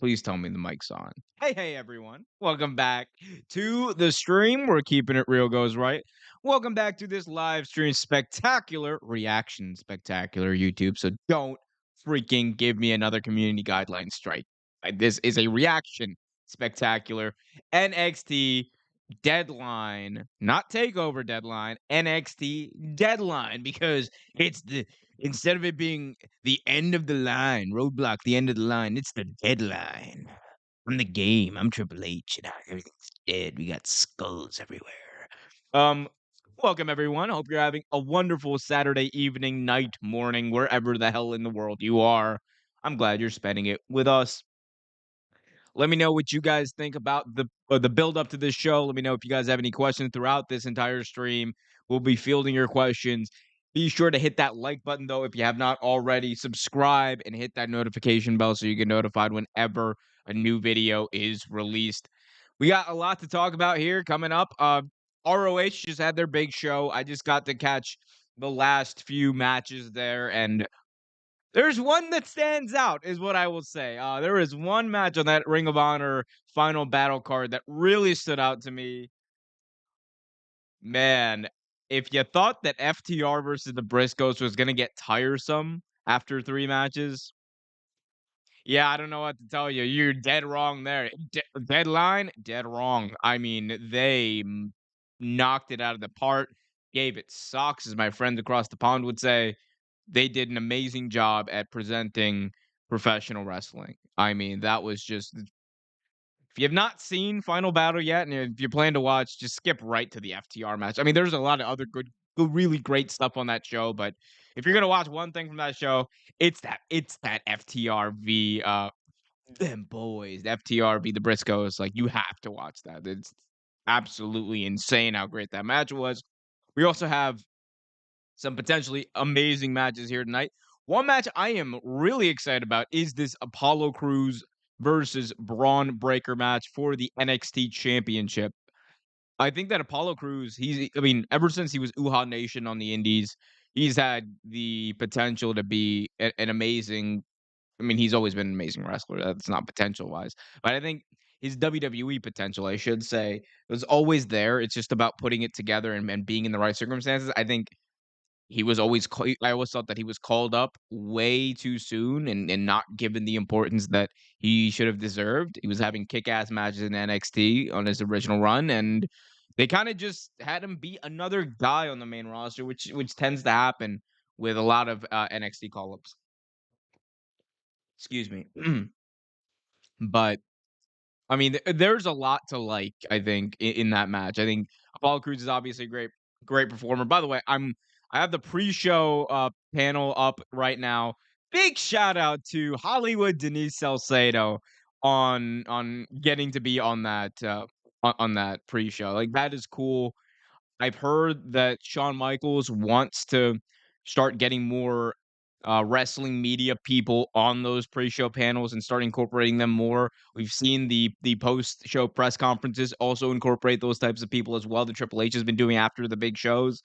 Please tell me the mic's on. Hey, everyone. Welcome back to the stream. We're keeping it real goes right. Welcome back to this live stream spectacular reaction spectacular YouTube. So don't freaking give me another community guideline strike. This is a reaction spectacular NXT deadline, not takeover deadline, NXT deadline because it's the instead of it being the end of the line, roadblock, the end of the line. It's the deadline. I'm the game. I'm Triple H, and everything's dead. We got skulls everywhere. Um, welcome everyone. Hope you're having a wonderful Saturday evening, night, morning, wherever the hell in the world you are. I'm glad you're spending it with us. Let me know what you guys think about the build up to this show. Let me know if you guys have any questions throughout this entire stream. We'll be fielding your questions. Be sure to hit that like button though if you have not already. Subscribe and hit that notification bell so you get notified whenever a new video is released. We got a lot to talk about here coming up. ROH just had their big show. I just got to catch the last few matches there, and there's one that stands out, is what I will say. There is one match on that Ring of Honor Final Battle card that really stood out to me. Man, if you thought that FTR versus the Briscoes was gonna get tiresome after 3 matches, yeah, I don't know what to tell you. You're dead wrong there. Deadline, dead wrong. I mean, they knocked it out of the park, gave it socks, as my friends across the pond would say. They did an amazing job at presenting professional wrestling. I mean, that was just if you have not seen Final Battle yet, and if you plan to watch, just skip right to the FTR match. I mean, there's a lot of other good, really great stuff on that show, but if you're gonna watch one thing from that show, it's that FTR them boys, the FTR the Briscoes. Like, you have to watch that. It's absolutely insane how great that match was. We also have some potentially amazing matches here tonight. One match I am really excited about is this Apollo Crews versus Braun Breaker match for the NXT Championship. I think that Apollo Crews, I mean, ever since he was Uhaa Nation on the Indies, he's had the potential to be an amazing. I mean, he's always been an amazing wrestler. That's not potential wise, but I think his WWE potential, I should say, was always there. It's just about putting it together and being in the right circumstances. I think he was always I always thought that he was called up way too soon and not given the importance that he should have deserved. He was having kick-ass matches in NXT on his original run, and they kinda just had him be another guy on the main roster, which tends to happen with a lot of, NXT call-ups. Excuse me. But I mean, there's a lot to like, I think, in that match. I think Apollo Crews is obviously a great performer. By the way, I have the pre-show panel up right now. Big shout out to Hollywood Denise Salcedo on getting to be on that on that pre-show. Like, that is cool. I've heard that Shawn Michaels wants to start getting more wrestling media people on those pre-show panels and start incorporating them more. We've seen the post-show press conferences also incorporate those types of people as well that Triple H has been doing after the big shows.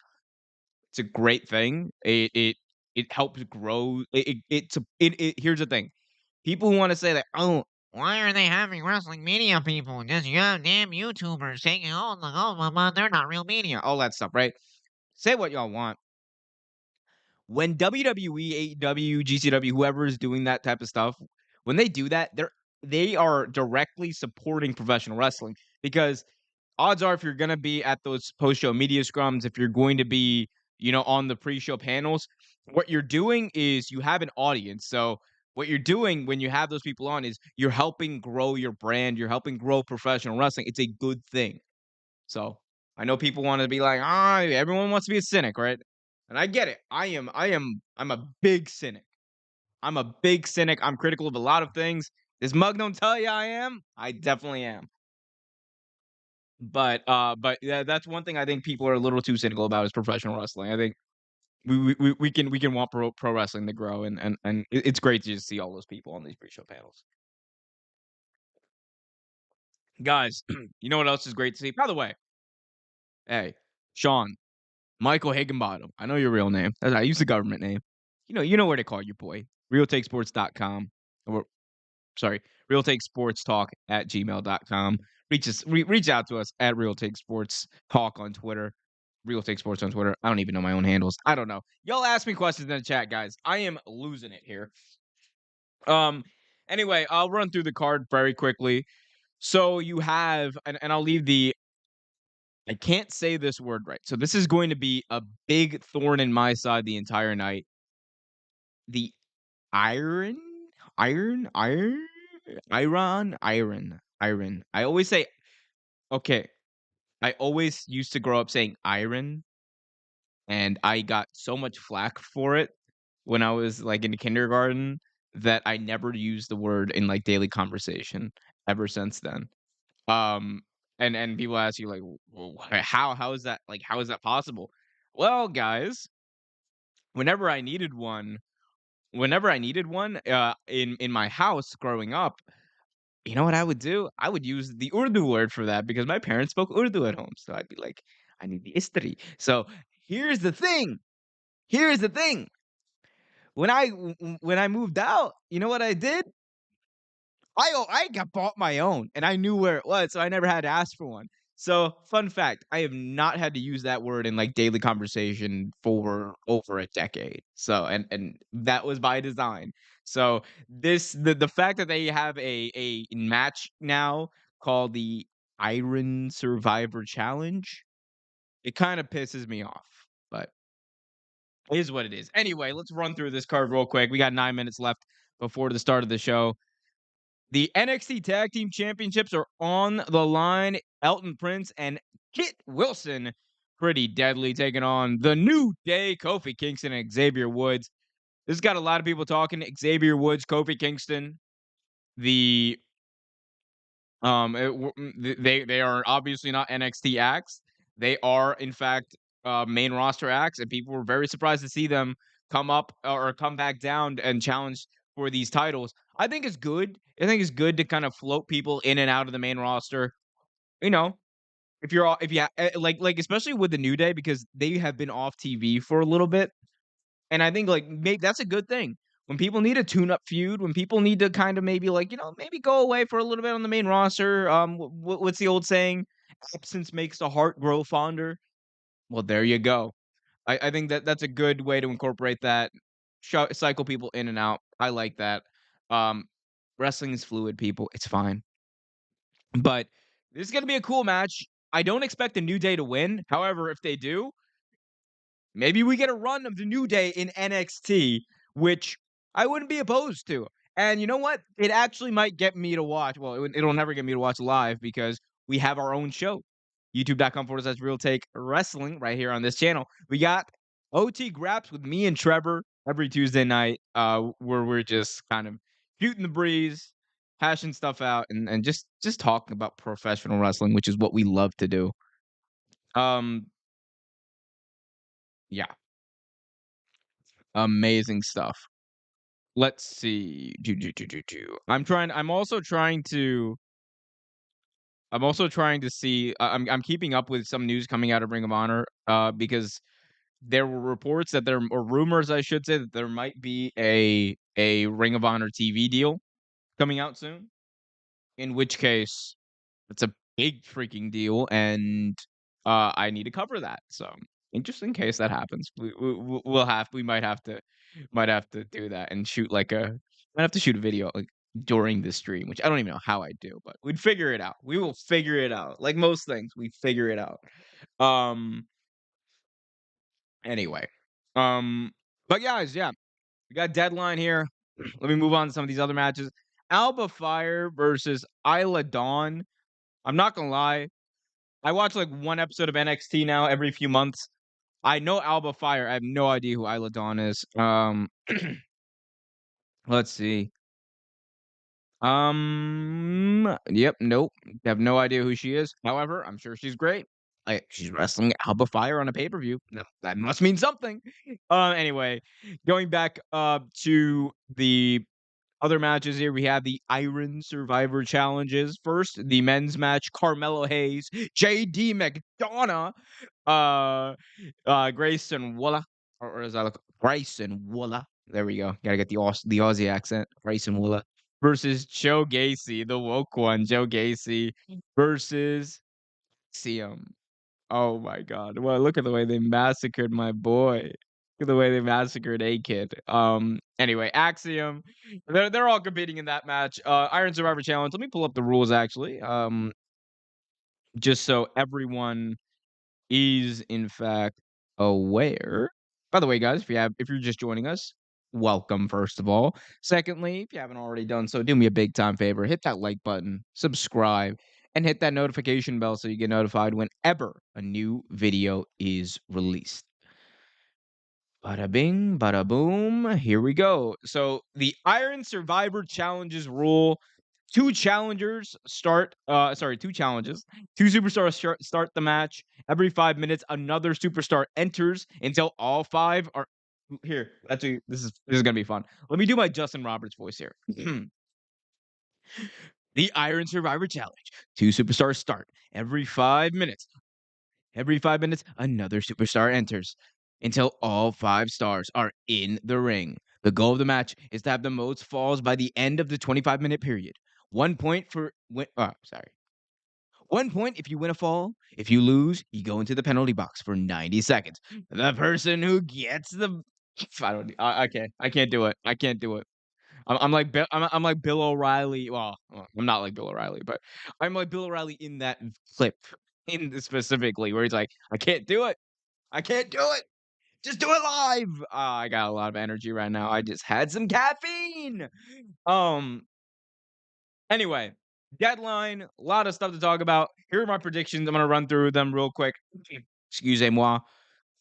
It's a great thing. It helps grow. Here's the thing: people who want to say that, oh, why are they having wrestling media people? Just damn YouTubers taking they're not real media. All that stuff, right? Say what y'all want. When WWE, AEW, GCW, whoever is doing that type of stuff, when they do that, they are directly supporting professional wrestling because odds are if you're going to be at those post-show media scrums, if you're going to be, on the pre-show panels, what you're doing is you have an audience. So what you're doing when you have those people on is you're helping grow your brand, you're helping grow professional wrestling. It's a good thing. So I know people want to be like, everyone wants to be a cynic, right? And I get it. I'm a big cynic. I'm a big cynic. I'm critical of a lot of things. This mug don't tell you I am. I definitely am. But yeah, that's one thing I think people are a little too cynical about is professional wrestling. I think we can want pro wrestling to grow, and it's great to just see all those people on these pre-show panels. Guys, you know what else is great to see? By the way, hey, Sean, Michael Higginbottom. I know your real name. I use the government name. You know where to call your boy. RealTakeSports.com. Or sorry, Real Take Sports Talk at gmail.com. Reach out to us at Real Take Sports Talk on Twitter. Real Take Sports on Twitter. I don't even know my own handles. I don't know. Y'all ask me questions in the chat, guys. I am losing it here. Um. Anyway, I'll run through the card very quickly. So you have, and I'll leave the. I can't say this word right. So this is going to be a big thorn in my side the entire night. The iron, iron, iron. I always say okay. I always used to grow up saying iron, and I got so much flack for it when I was, like, in kindergarten that I never used the word in, like, daily conversation ever since then. Um, and people ask you, like, "Well, how is that like, how is that possible?" Well, guys, whenever I needed one in my house growing up, you know what I would do? I would use the Urdu word for that because my parents spoke Urdu at home, so I'd be like, "I need the istri." So, here's the thing, here's the thing, when I moved out, you know what I did? I got bought my own, and I knew where it was, so I never had to ask for one. So, fun fact, I have not had to use that word in, like, daily conversation for over a decade. So and that was by design. So, the fact that they have a match now called the Iron Survivor Challenge, it kinda pisses me off, but it is what it is. Anyway, let's run through this card real quick. We got 9 minutes left before the start of the show. The NXT Tag Team Championships are on the line. Elton Prince and Kit Wilson, pretty deadly, taking on the New Day, Kofi Kingston and Xavier Woods. This has got a lot of people talking. Xavier Woods, Kofi Kingston, the they are obviously not NXT acts. They are in fact main roster acts, and people were very surprised to see them come up or come back down and challenge for these titles. I think it's good. I think it's good to kind of float people in and out of the main roster. You know, if you're all if you like especially with the New Day because they have been off TV for a little bit. And I think, like, maybe that's a good thing. When people need a tune-up feud, when people need to kind of maybe, like, maybe go away for a little bit on the main roster, what's the old saying? "Absence makes the heart grow fonder." Well, there you go. I think that that's a good way to incorporate that, cycle people in and out. I like that. Um, Wrestling is fluid, people. It's fine. But this is gonna be a cool match. I don't expect the New Day to win. However, if they do, maybe we get a run of the New Day in NXT, which I wouldn't be opposed to. And you know what? It actually might get me to watch. Well, it'll never get me to watch live because we have our own show. YouTube.com// Real Take Wrestling right here on this channel. We got OT Graps with me and Trevor every Tuesday night, where we're just kind of shooting the breeze, hashing stuff out, and just talking about professional wrestling, which is what we love to do. Um, yeah, amazing stuff. Let's see. Do. I'm also trying to see I'm keeping up with some news coming out of Ring of Honor, because there were reports that there or rumors, I should say, that there might be a Ring of Honor TV deal coming out soon, in which case it's a big freaking deal, and, I need to cover that, so, and just in case that happens, we might have to do that and shoot, like, might have to shoot a video, like, during the stream, which I don't even know how I do, but we'd figure it out. We will figure it out. Like most things, we figure it out. Um, anyway, um, but guys, yeah, we got deadline here. Let me move on to some of these other matches. Alba Fire versus Isla Dawn. I'm not gonna lie, I watch, like, one episode of NXT now every few months. I know Alba Fire, I have no idea who Isla Dawn is. Let's see. Yep, nope, have no idea who she is. However, I'm sure she's great. Like, she's wrestling Alba Fire on a pay-per-view. That must mean something. Anyway, going back, to the other matches here, we have the Iron Survivor Challenges. First, the men's match, Carmelo Hayes, JD McDonough, uh, Grayson Waller, or is that look Grayson Waller? There we go. Gotta get the Aussie accent. Grayson Waller. versus Joe Gacy, the woke one, Joe Gacy versus Axiom. Oh my god. Well, look at the way they massacred my boy. Look at the way they massacred A-Kid. Anyway, Axiom, they're all competing in that match. Iron Survivor Challenge. Let me pull up the rules actually. Just so everyone is in fact aware. By the way, guys, if you're just joining us, welcome first of all. Secondly, if you haven't already done so, do me a big time favor, hit that like button, subscribe, and hit that notification bell so you get notified whenever a new video is released. Bada bing, bada boom. Here we go. So the Iron Survivor Challenges rule. Two challenges. Two challenges. Two superstars start the match. Every 5 minutes, another superstar enters until all five are here. Actually, this is gonna be fun. Let me do my Justin Roberts voice here. The Iron Survivor Challenge. Two superstars start. Every 5 minutes, another superstar enters until all five stars are in the ring. The goal of the match is to have the most falls by the end of the 25-minute period. 1 point for win. Sorry. 1 point if you win a fall. If you lose, you go into the penalty box for 90 seconds. The person who gets the I can't do it. I can't do it. I'm like Bill O'Reilly. Well, I'm not like Bill O'Reilly, but I'm like Bill O'Reilly in that clip, in this specifically, where he's like, "I can't do it. I can't do it. Just do it live." I got a lot of energy right now. I just had some caffeine. Um. Anyway, deadline. A lot of stuff to talk about. Here are my predictions. I'm gonna run through them real quick. Excusez-moi.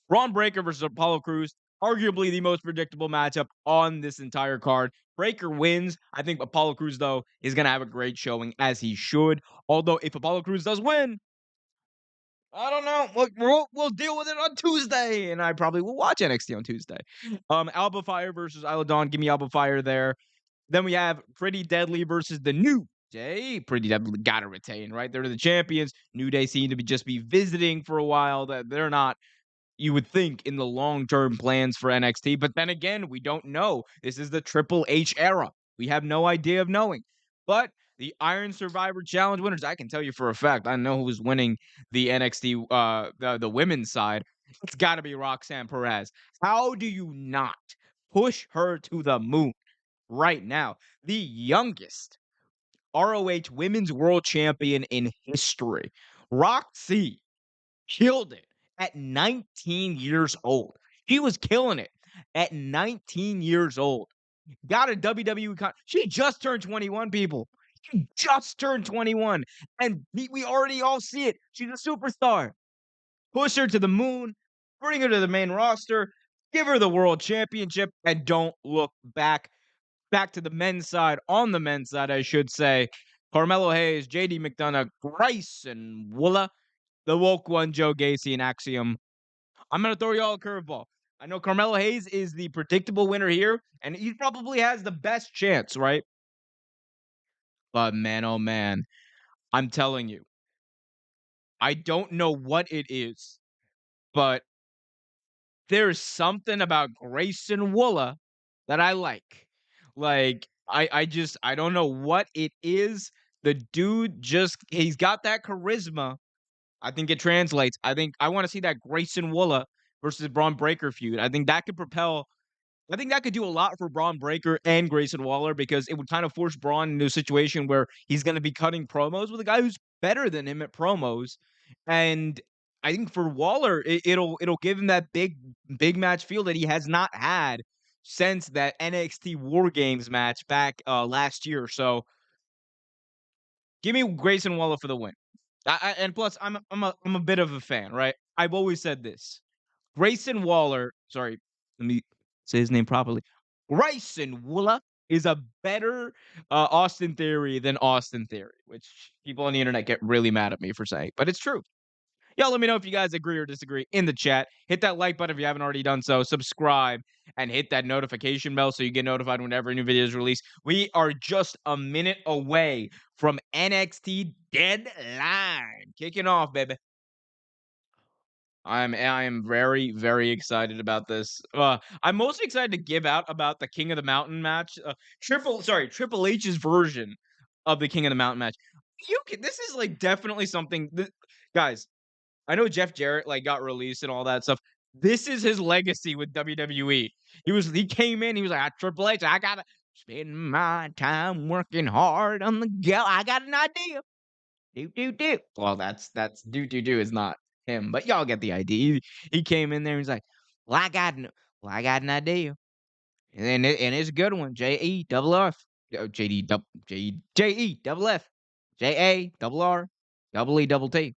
Braun Breaker versus Apollo Crews, arguably the most predictable matchup on this entire card. Breaker wins. I think Apollo Crews, though, is going to have a great showing, as he should. Although, if Apollo Crews does win, I don't know. We'll deal with it on Tuesday, and I probably will watch NXT on Tuesday. Alba Fire versus Isla Dawn. Give me Alba Fire there. Then we have Pretty Deadly versus the New Day. Pretty Deadly got to retain, right? They're the champions. New Day seem to just be visiting for a while. That they're not, you would think, in the long-term plans for NXT. But then again, we don't know. This is the Triple H era. We have no idea of knowing. But the Iron Survivor Challenge winners, I can tell you for a fact, I know who's winning the NXT, the women's side. It's got to be Roxanne Perez. How do you not push her to the moon right now? The youngest ROH Women's World Champion in history. Roxy killed it at 19 years old. He was killing it at 19 years old. Got a WWE she just turned 21, people. She just turned 21. And we already all see it. She's a superstar. Push her to the moon, bring her to the main roster, give her the world championship, and don't look back. Back to the men's side. On the men's side, I should say, Carmelo Hayes, JD McDonough, Grayson Woola, the woke one, Joe Gacy, and Axiom. I'm going to throw y'all a curveball. I know Carmelo Hayes is the predictable winner here, and he probably has the best chance, right? But man, oh man, I'm telling you, I don't know what it is, but there's something about Grayson Woola that I like. Like, I don't know what it is. The dude he's got that charisma. I think it translates. I want to see that Grayson Woola versus Braun Breaker feud. I think that could do a lot for Braun Breaker and Grayson Waller, because it would kind of force Braun into a situation where he's going to be cutting promos with a guy who's better than him at promos. And I think for Waller, it'll give him that big match feel that he has not had since that NXT War Games match back last year. So give me Grayson Waller for the win. And plus, I'm a bit of a fan, right? I've always said this. Grayson Waller, sorry, let me say his name properly. Grayson Waller is a better Austin Theory than Austin Theory, which people on the internet get really mad at me for saying, but it's true. Y'all let me know if you guys agree or disagree in the chat. Hit that like button if you haven't already done so. Subscribe and hit that notification bell so you get notified whenever a new video is released. We are just a minute away from NXT Deadline. Kicking off, baby. I am very, very excited about this. I'm most excited to give out about the King of the Mountain match. Triple H's version of the King of the Mountain match. This is like definitely something guys, I know Jeff Jarrett like got released and all that stuff. This is his legacy with WWE. He came in, he was like, Triple H, I gotta spend my time working hard on the go. I got an idea. Do. Well, that's do is not him, but y'all get the idea. He came in there, he's like, I got an idea. And it's a good one. J-E double F. J-D double J-E double F. J-A double R double E double T.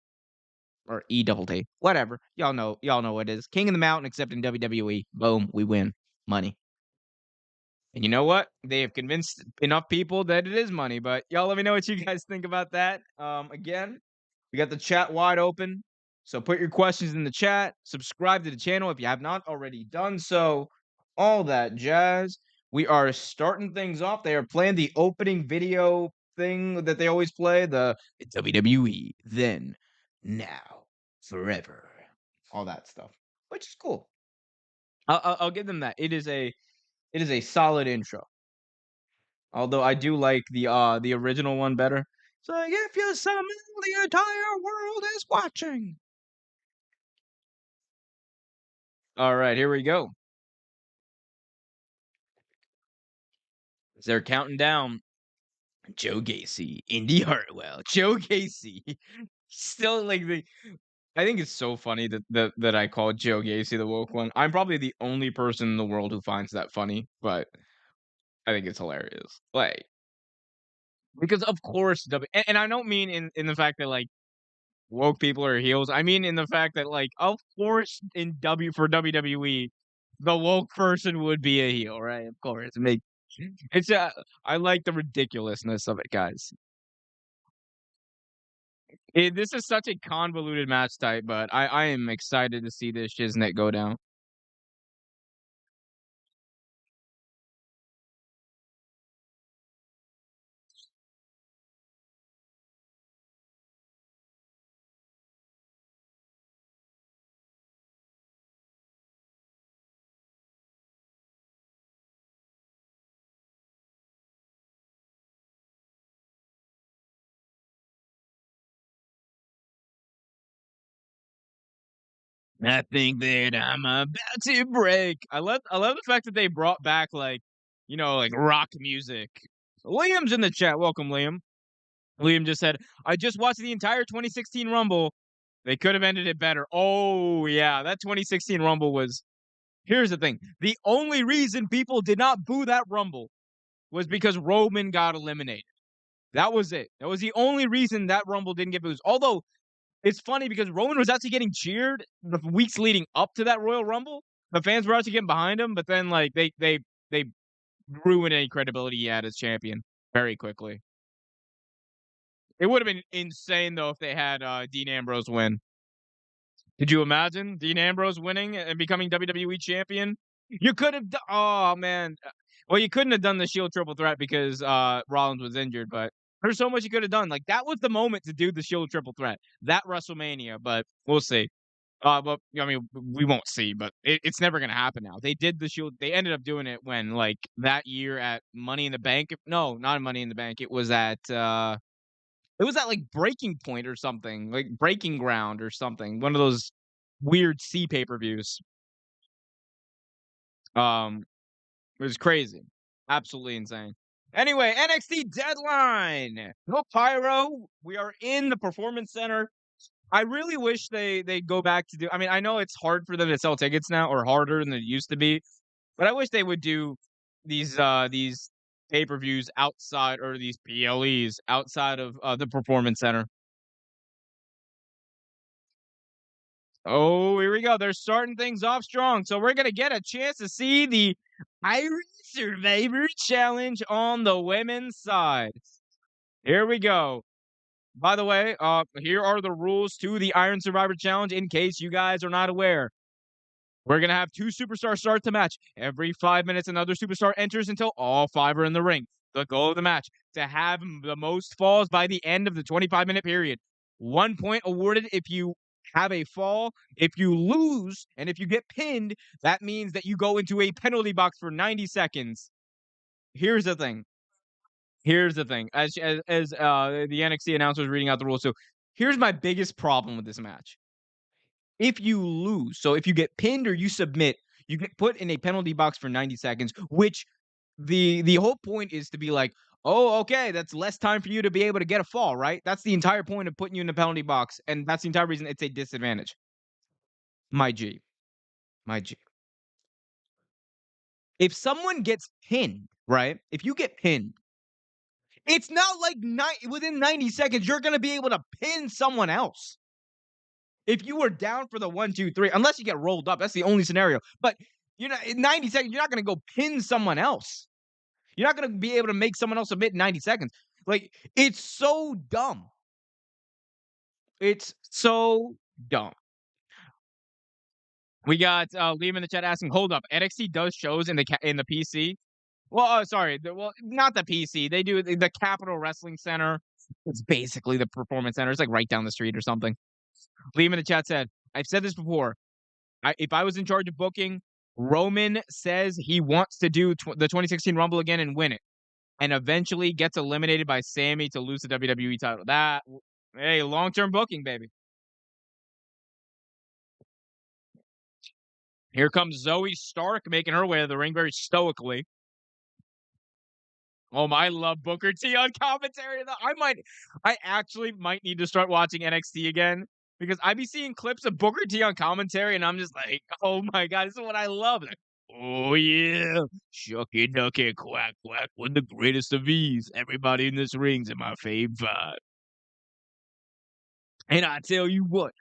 Or E double T. Whatever. Y'all know what it is. King of the Mountain except in WWE. Boom, we win. Money. And you know what? They have convinced enough people that it is money, but y'all let me know what you guys think about that. Again, we got the chat wide open. So put your questions in the chat. Subscribe to the channel if you have not already done so. All that jazz. We are starting things off. They are playing the opening video thing that they always play. The WWE Then, Now, Forever. All that stuff. Which is cool. I'll give them that. It is a solid intro. Although I do like the original one better. So if you summon, the entire world is watching. All right, here we go. They're counting down. Joe Gacy, Indy Hartwell, Joe Gacy. Still like I think it's so funny that I call Joe Gacy the woke one. I'm probably the only person in the world who finds that funny, but I think it's hilarious. Like because of course and I don't mean in the fact that like woke people are heels. I mean in the fact that like of course in for WWE the woke person would be a heel, right? Of course. It's I like the ridiculousness of it, guys. This is such a convoluted match type, but I am excited to see this Shiznit go down. I think that I'm about to break. I love the fact that they brought back like, like rock music. Liam's in the chat. Welcome, Liam. Liam just said, I just watched the entire 2016 Rumble. They could have ended it better. Oh, yeah. That 2016 Rumble was. Here's the thing. The only reason people did not boo that Rumble was because Roman got eliminated. That was it. That was the only reason that Rumble didn't get booed. Although, it's funny because Roman was actually getting cheered the weeks leading up to that Royal Rumble. The fans were actually getting behind him, but then like they ruined any credibility he had as champion very quickly. It would have been insane though if they had Dean Ambrose win. Could you imagine Dean Ambrose winning and becoming WWE champion? You could have. Oh man. Well, you couldn't have done the Shield triple threat because Rollins was injured, but there's so much you could have done. Like that was the moment to do the Shield triple threat. That WrestleMania, but we'll see. But I mean, we won't see, but it's never gonna happen now. They did the Shield. They ended up doing it when like that year at Money in the Bank. No, not Money in the Bank. It was at like Breaking Point or something, like Breaking Ground or something. One of those weird C pay-per-views. It was crazy. Absolutely insane. Anyway, NXT Deadline. No pyro. We are in the Performance Center. I really wish they go back to do. I mean, I know it's hard for them to sell tickets now, or harder than it used to be, but I wish they would do these pay-per-views outside or these PLEs outside of the Performance Center. Oh, here we go. They're starting things off strong. So we're gonna get a chance to see the Irish Survivor Challenge on the women's side. Here we go. By the way, here are the rules to the Iron Survivor Challenge in case you guys are not aware. We're going to have 2 superstars start the match. Every 5 minutes, another superstar enters until all 5 are in the ring. The goal of the match, to have the most falls by the end of the 25-minute period. 1 point awarded if you have a fall. If you lose and if you get pinned, that means that you go into a penalty box for 90 seconds. Here's the thing. Here's the thing. As the NXT announcer was reading out the rules, so here's my biggest problem with this match. If you lose, so if you get pinned or you submit, you get put in a penalty box for 90 seconds, which the whole point is to be like, "Oh, okay, that's less time for you to be able to get a fall," right? That's the entire point of putting you in the penalty box, and that's the entire reason it's a disadvantage. My G, my G. If someone gets pinned, right? If you get pinned, it's not like within 90 seconds you're gonna be able to pin someone else. If you were down for the 1, 2, 3, unless you get rolled up, that's the only scenario. But you're not in 90 seconds, you're not gonna go pin someone else. You're not gonna be able to make someone else submit in 90 seconds. Like, it's so dumb. It's so dumb. We got Liam in the chat asking, "Hold up, NXT does shows in the PC?" Well, sorry, not the PC. They do the Capitol Wrestling Center. It's basically the Performance Center. It's like right down the street or something. Liam in the chat said, "I've said this before. If I was in charge of booking, Roman says he wants to do the 2016 Rumble again and win it, and eventually gets eliminated by Sammy to lose the WWE title. That, hey, long-term booking, baby." Here comes Zoe Stark making her way to the ring very stoically. Oh my, I love Booker T on commentary. I actually might need to start watching NXT again because I be seeing clips of Booker T on commentary, and I'm just like, oh my god, this is what I love. Like, oh yeah, shucky ducky quack quack with the greatest of ease. Everybody in this ring's in my favorite. And I tell you what,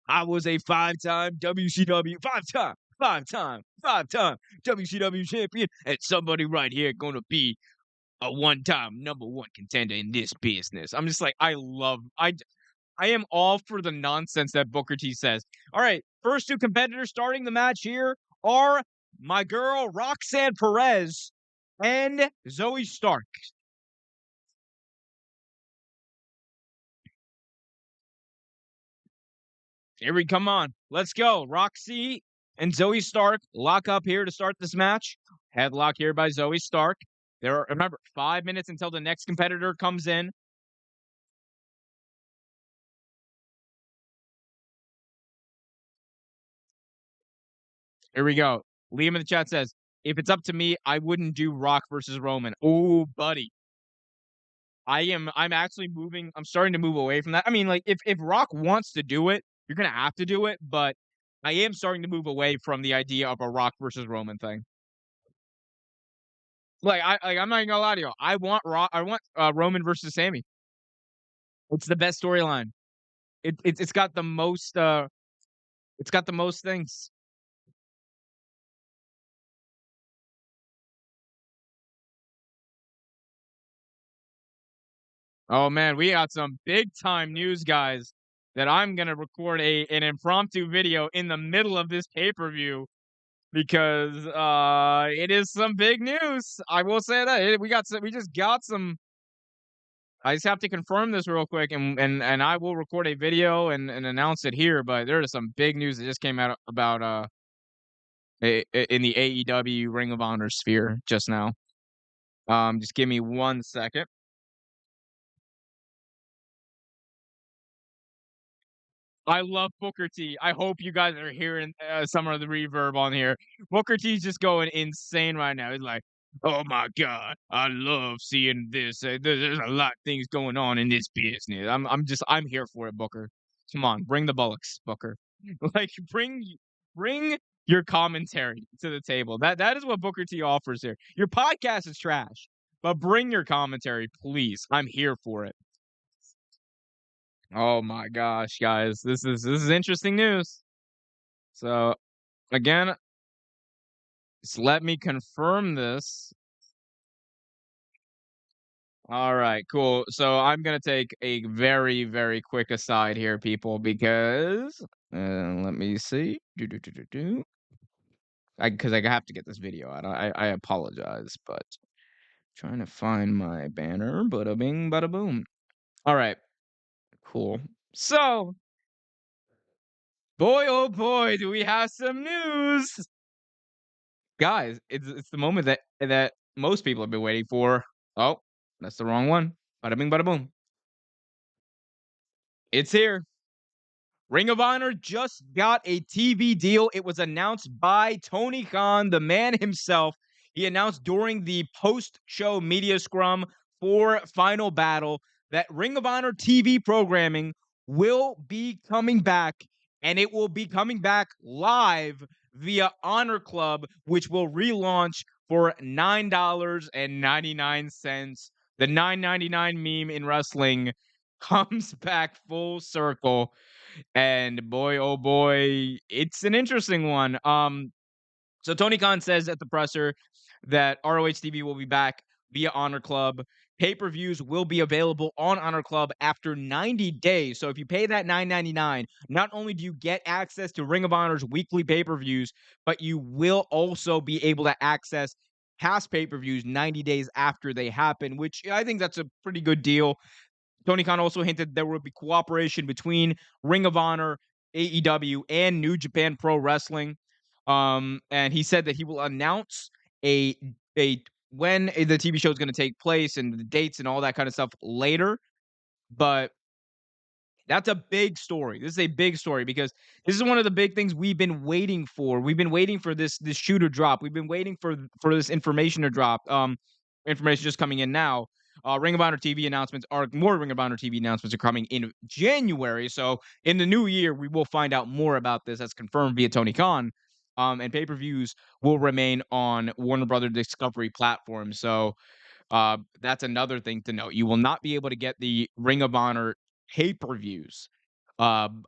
I was a five-time WCW, five-time WCW champion, and somebody right here gonna be a one-time number one contender in this business. I'm just like, I am all for the nonsense that Booker T says. All right, first two competitors starting the match here are my girl Roxanne Perez and Zoe Stark. Here we come on. Let's go. Roxy and Zoe Stark lock up here to start this match. Headlock here by Zoe Stark. There are, remember, 5 minutes until the next competitor comes in. Here we go. Liam in the chat says, if it's up to me, I wouldn't do Rock versus Roman. Oh, buddy. I'm actually moving. I'm starting to move away from that. I mean, like, if Rock wants to do it, you're gonna have to do it, but I am starting to move away from the idea of a Rock versus Roman thing. I'm not even gonna lie to you. I want Roman versus Sammy. It's the best storyline. It's got the most it's got the most things. Oh man, we got some big time news, guys, that I'm gonna record an impromptu video in the middle of this pay-per-view because it is some big news. I will say that. We just got some. I just have to confirm this real quick, and I will record a video and announce it here, but there is some big news that just came out about in the AEW Ring of Honor sphere just now. Just give me 1 second. I love Booker T. I hope you guys are hearing some of the reverb on here. Booker T's just going insane right now. He's like, "Oh my god, I love seeing this. There's a lot of things going on in this business. I'm here for it, Booker. Come on, bring the bullocks, Booker. Like, bring your commentary to the table. That is what Booker T offers here. Your podcast is trash, but bring your commentary, please. I'm here for it." Oh my gosh, guys, this is interesting news. So again, just let me confirm this. All right, cool. So I'm gonna take a very, very quick aside here, people, because let me see. Because I have to get this video out. I apologize, but trying to find my banner. Bada bing, bada boom. All right, cool. So Boy, oh boy, do we have some news. Guys, it's the moment that most people have been waiting for. Oh, that's the wrong one. Bada bing, bada boom. It's here. Ring of Honor just got a TV deal. It was announced by Tony Khan, the man himself. He announced during the post-show media scrum for Final Battle that Ring of Honor TV programming will be coming back, and it will be coming back live via Honor Club, which will relaunch for $9.99. The $9.99 meme in wrestling comes back full circle. And boy, oh boy, it's an interesting one. So Tony Khan says at the presser that ROH TV will be back via Honor Club. Pay-per-views will be available on Honor Club after 90 days. So if you pay that $9.99, not only do you get access to Ring of Honor's weekly pay-per-views, but you will also be able to access past pay-per-views 90 days after they happen, which I think that's a pretty good deal. Tony Khan also hinted there will be cooperation between Ring of Honor, AEW, and New Japan Pro Wrestling. And he said that he will announce a when the TV show is going to take place and the dates and all that kind of stuff later. But that's a big story. This is a big story because this is one of the big things we've been waiting for. We've been waiting for this shoe to drop. We've been waiting for this information to drop. Information just coming in now. Ring of Honor TV announcements are more Ring of Honor TV announcements are coming in January. So in the new year, we will find out more about this as confirmed via Tony Khan. And pay-per-views will remain on Warner Brother Discovery platform. So that's another thing to note. You will not be able to get the Ring of Honor pay-per-views on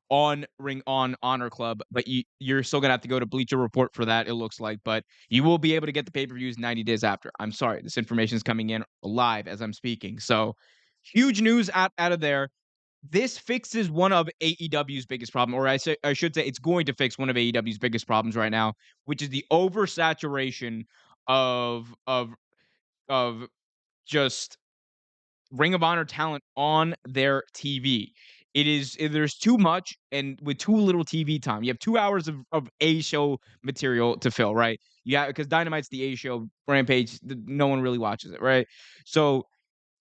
Honor Club, but you're still gonna have to go to Bleacher Report for that, it looks like. But you will be able to get the pay-per-views 90 days after. I'm sorry, this information is coming in live as I'm speaking. So huge news out of there. This fixes one of AEW's biggest problem, or I should say it's going to fix one of AEW's biggest problems right now, which is the oversaturation of just Ring of Honor talent on their TV. There's too much and with too little TV time. You have 2 hours of A show material to fill, right? Yeah, because Dynamite's the A show, Rampage, no one really watches it, right? So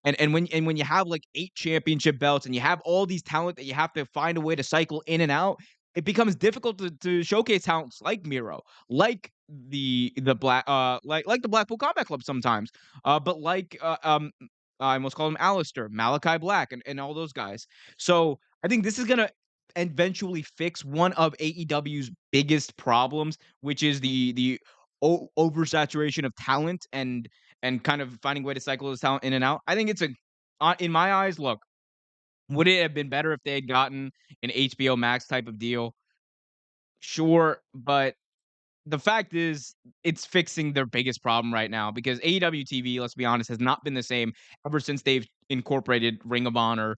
when you have like 8 championship belts and you have all these talent that you have to find a way to cycle in and out, it becomes difficult to showcase talents like Miro, like the black like the Blackpool Combat Club sometimes. But like I almost call him Alistair, Malachi Black, and all those guys. So I think this is gonna eventually fix one of AEW's biggest problems, which is the oversaturation of talent and kind of finding a way to cycle this talent in and out. I think it's in my eyes, look, would it have been better if they had gotten an HBO Max type of deal? Sure, but the fact is it's fixing their biggest problem right now because AEW TV, let's be honest, has not been the same ever since they've incorporated Ring of Honor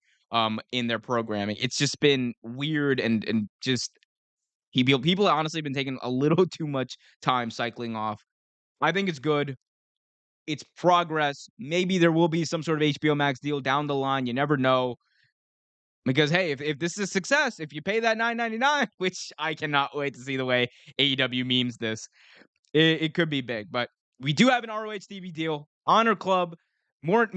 in their programming. It's just been weird and just people honestly have been taking a little too much time cycling off. I think it's good. It's progress. Maybe there will be some sort of HBO Max deal down the line. You never know. Because hey, if this is a success, if you pay that $9.99, which I cannot wait to see the way AEW memes this, it could be big. But we do have an ROH TV deal. Honor Club, more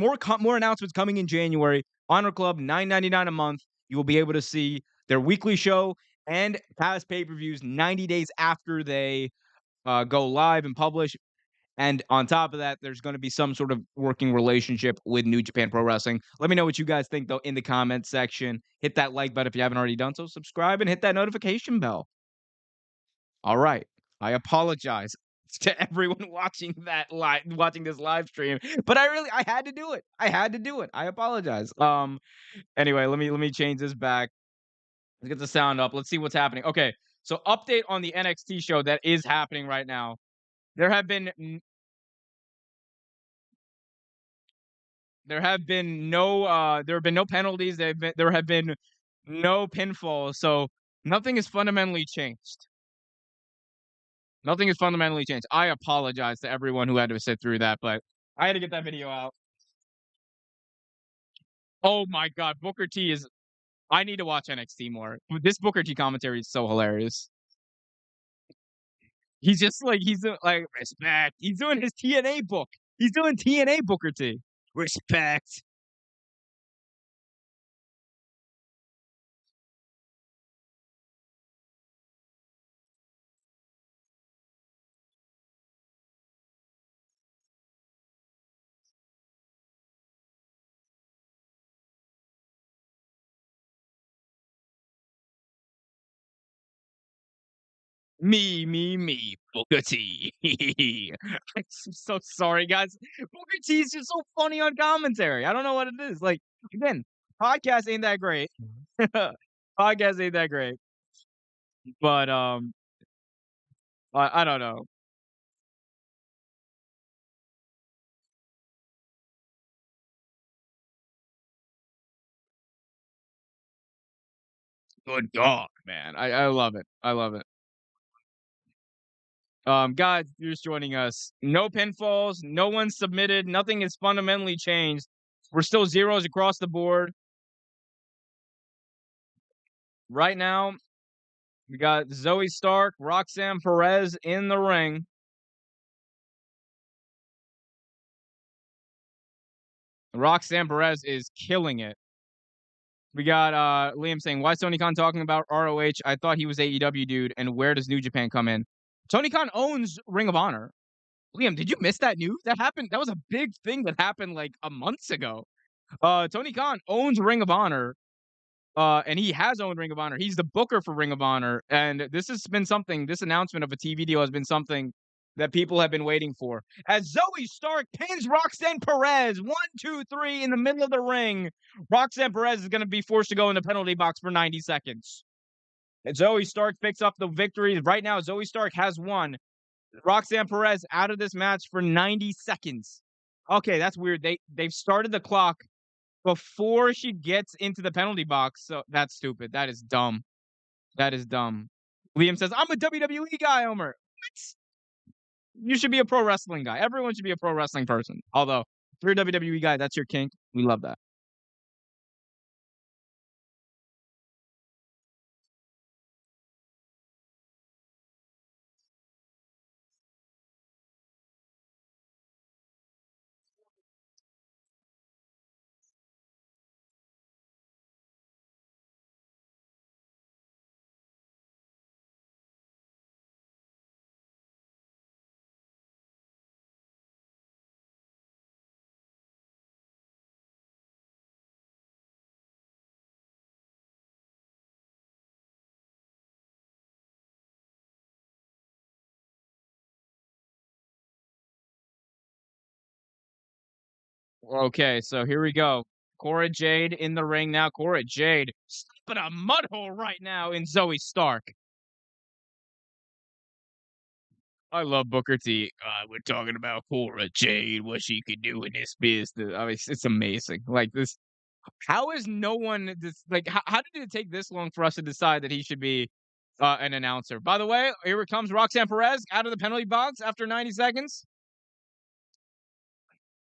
announcements coming in January. Honor Club, $9.99 a month. You will be able to see their weekly show and past pay-per-views 90 days after they go live and publish. And on top of that, there's going to be some sort of working relationship with New Japan Pro Wrestling. Let me know what you guys think, though, in the comments section. Hit that like button if you haven't already done so. Subscribe and hit that notification bell. All right. I apologize to everyone watching this live stream, but I had to do it. I had to do it. I apologize. Anyway, let me change this back. Let's get the sound up. Let's see what's happening. Okay. So update on the NXT show that is happening right now. There have been there have been no penalties. There have been no pinfalls. So nothing has fundamentally changed. Nothing has fundamentally changed. I apologize to everyone who had to sit through that, but I had to get that video out. Oh my God, Booker T is I need to watch NXT more. This Booker T commentary is so hilarious. He's just like he's like respect. He's doing his TNA book. He's doing TNA Booker T. Respect. Me, Booker T. I'm so sorry, guys. Booker T is just so funny on commentary. I don't know what it is. Like, again, podcast ain't that great. Podcast ain't that great. But I don't know. Good dog, man. I love it. I love it. Guys, if you're just joining us. No pinfalls, no one submitted, nothing has fundamentally changed. We're still zeros across the board. Right now, we got Zoe Stark, Roxanne Perez in the ring. Roxanne Perez is killing it. We got Liam saying, why is Tony Khan talking about ROH? I thought he was AEW dude, and where does New Japan come in? Tony Khan owns Ring of Honor. Liam, did you miss that news? That happened. That was a big thing that happened like a month ago. Tony Khan owns Ring of Honor. And he has owned Ring of Honor. He's the booker for Ring of Honor. And this has been something, this announcement of a TV deal has been something that people have been waiting for. As Zoe Stark pins Roxanne Perez, 1, 2, 3 in the middle of the ring. Roxanne Perez is going to be forced to go in the penalty box for 90 seconds. And Zoe Stark picks up the victory. Right now, Zoe Stark has won. Roxanne Perez out of this match for 90 seconds. Okay, that's weird. They've started the clock before she gets into the penalty box. So that's stupid. That is dumb. That is dumb. Liam says, I'm a WWE guy, Omer. What? You should be a pro wrestling guy. Everyone should be a pro wrestling person. Although, if you're a WWE guy, that's your kink. We love that. Okay, so here we go. Cora Jade in the ring now. Cora Jade stopping a mud hole right now in Zoe Stark. I love Booker T. We're talking about Cora Jade, what she could do in this business. I mean, it's amazing. Like this, how is no one this like? How did it take this long for us to decide that he should be an announcer? By the way, here it comes Roxanne Perez out of the penalty box after 90 seconds,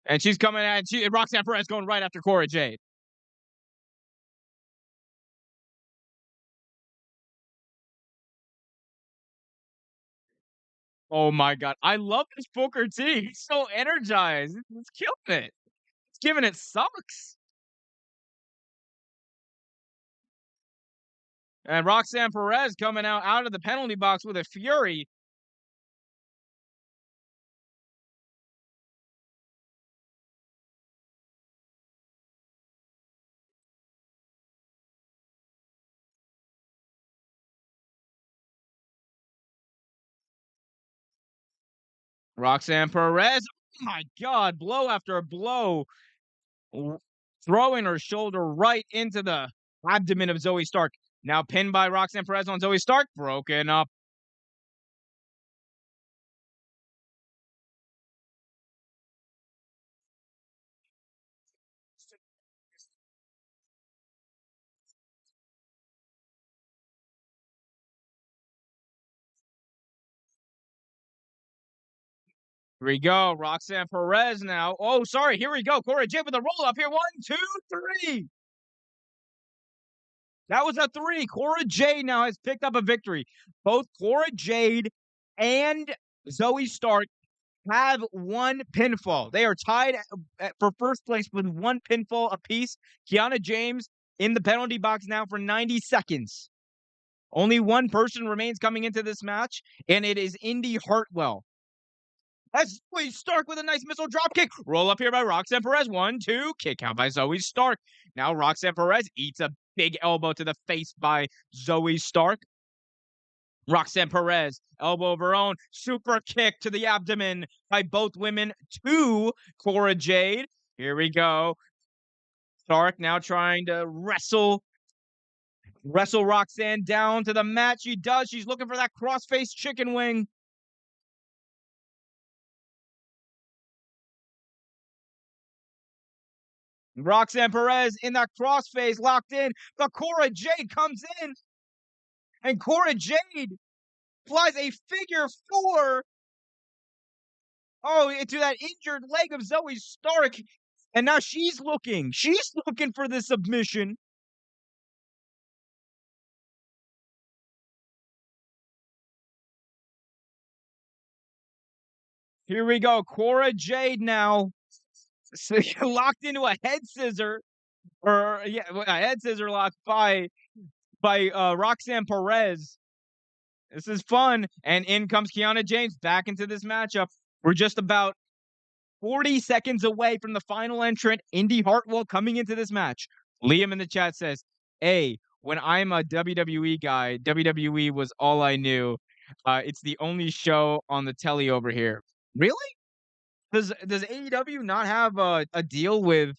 and she's coming at Roxanne Perez going right after Cora Jade. Oh my god, I love this Booker T. He's so energized. He's killing it. He's giving it sucks. And Roxanne Perez coming out of the penalty box with a fury. Roxanne Perez. Oh my god, blow after blow. Throwing her shoulder right into the abdomen of Zoe Stark. Now pinned by Roxanne Perez on Zoe Stark. Broken up. Here we go. Roxanne Perez now. Oh, sorry. Here we go. Cora Jade with a roll up here. 1, 2, 3. That was a 3. Cora Jade now has picked up a victory. Both Cora Jade and Zoe Stark have one pinfall. They are tied for first place with one pinfall apiece. Kiana James in the penalty box now for 90 seconds. Only one person remains coming into this match, and it is Indy Hartwell. That's Zoe Stark with a nice missile drop kick. Roll up here by Roxanne Perez. 1, 2. Kick out by Zoe Stark. Now Roxanne Perez eats a big elbow to the face by Zoe Stark. Roxanne Perez, elbow of her own, super kick to the abdomen by both women to Cora Jade. Here we go. Stark now trying to wrestle Roxanne down to the mat. She does. She's looking for that crossface chicken wing. Roxanne Perez in that crossface locked in, but Cora Jade comes in, and Cora Jade flies a figure 4 into that injured leg of Zoe Stark. And now she's looking for the submission. Here we go. Cora Jade now locked into a head scissor, a head scissor lock by Roxanne Perez. This is fun. And in comes Kiana James back into this matchup. We're just about 40 seconds away from the final entrant, Indy Hartwell, coming into this match. Liam in the chat says, "Hey, when I'm a WWE guy, WWE was all I knew. It's the only show on the telly over here." Really? Does AEW not have a deal with?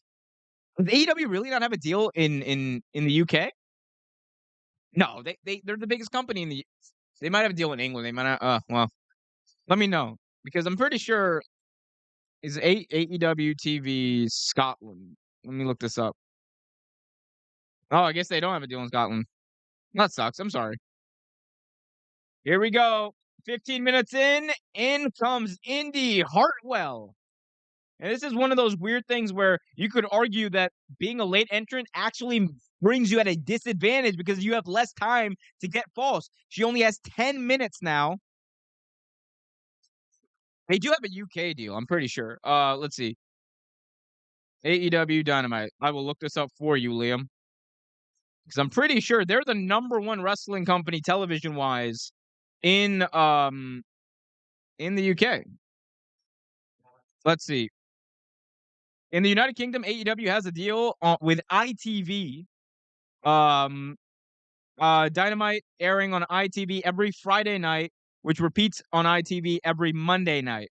Does AEW really not have a deal in the UK? No, they're the biggest company in the. They might have a deal in England. They might not. Well, let me know because I'm pretty sure is AEW TV Scotland. Let me look this up. Oh, I guess they don't have a deal in Scotland. That sucks. I'm sorry. Here we go. 15 minutes in comes Indy Hartwell. And this is one of those weird things where you could argue that being a late entrant actually brings you at a disadvantage because you have less time to get false. She only has 10 minutes now. They do have a UK deal, I'm pretty sure. Let's see. AEW Dynamite. I will look this up for you, Liam. Because I'm pretty sure they're the #1 wrestling company television-wise in the UK. Let's see. In the United Kingdom, AEW has a deal with ITV. Dynamite airing on ITV every Friday night, which repeats on ITV every Monday night.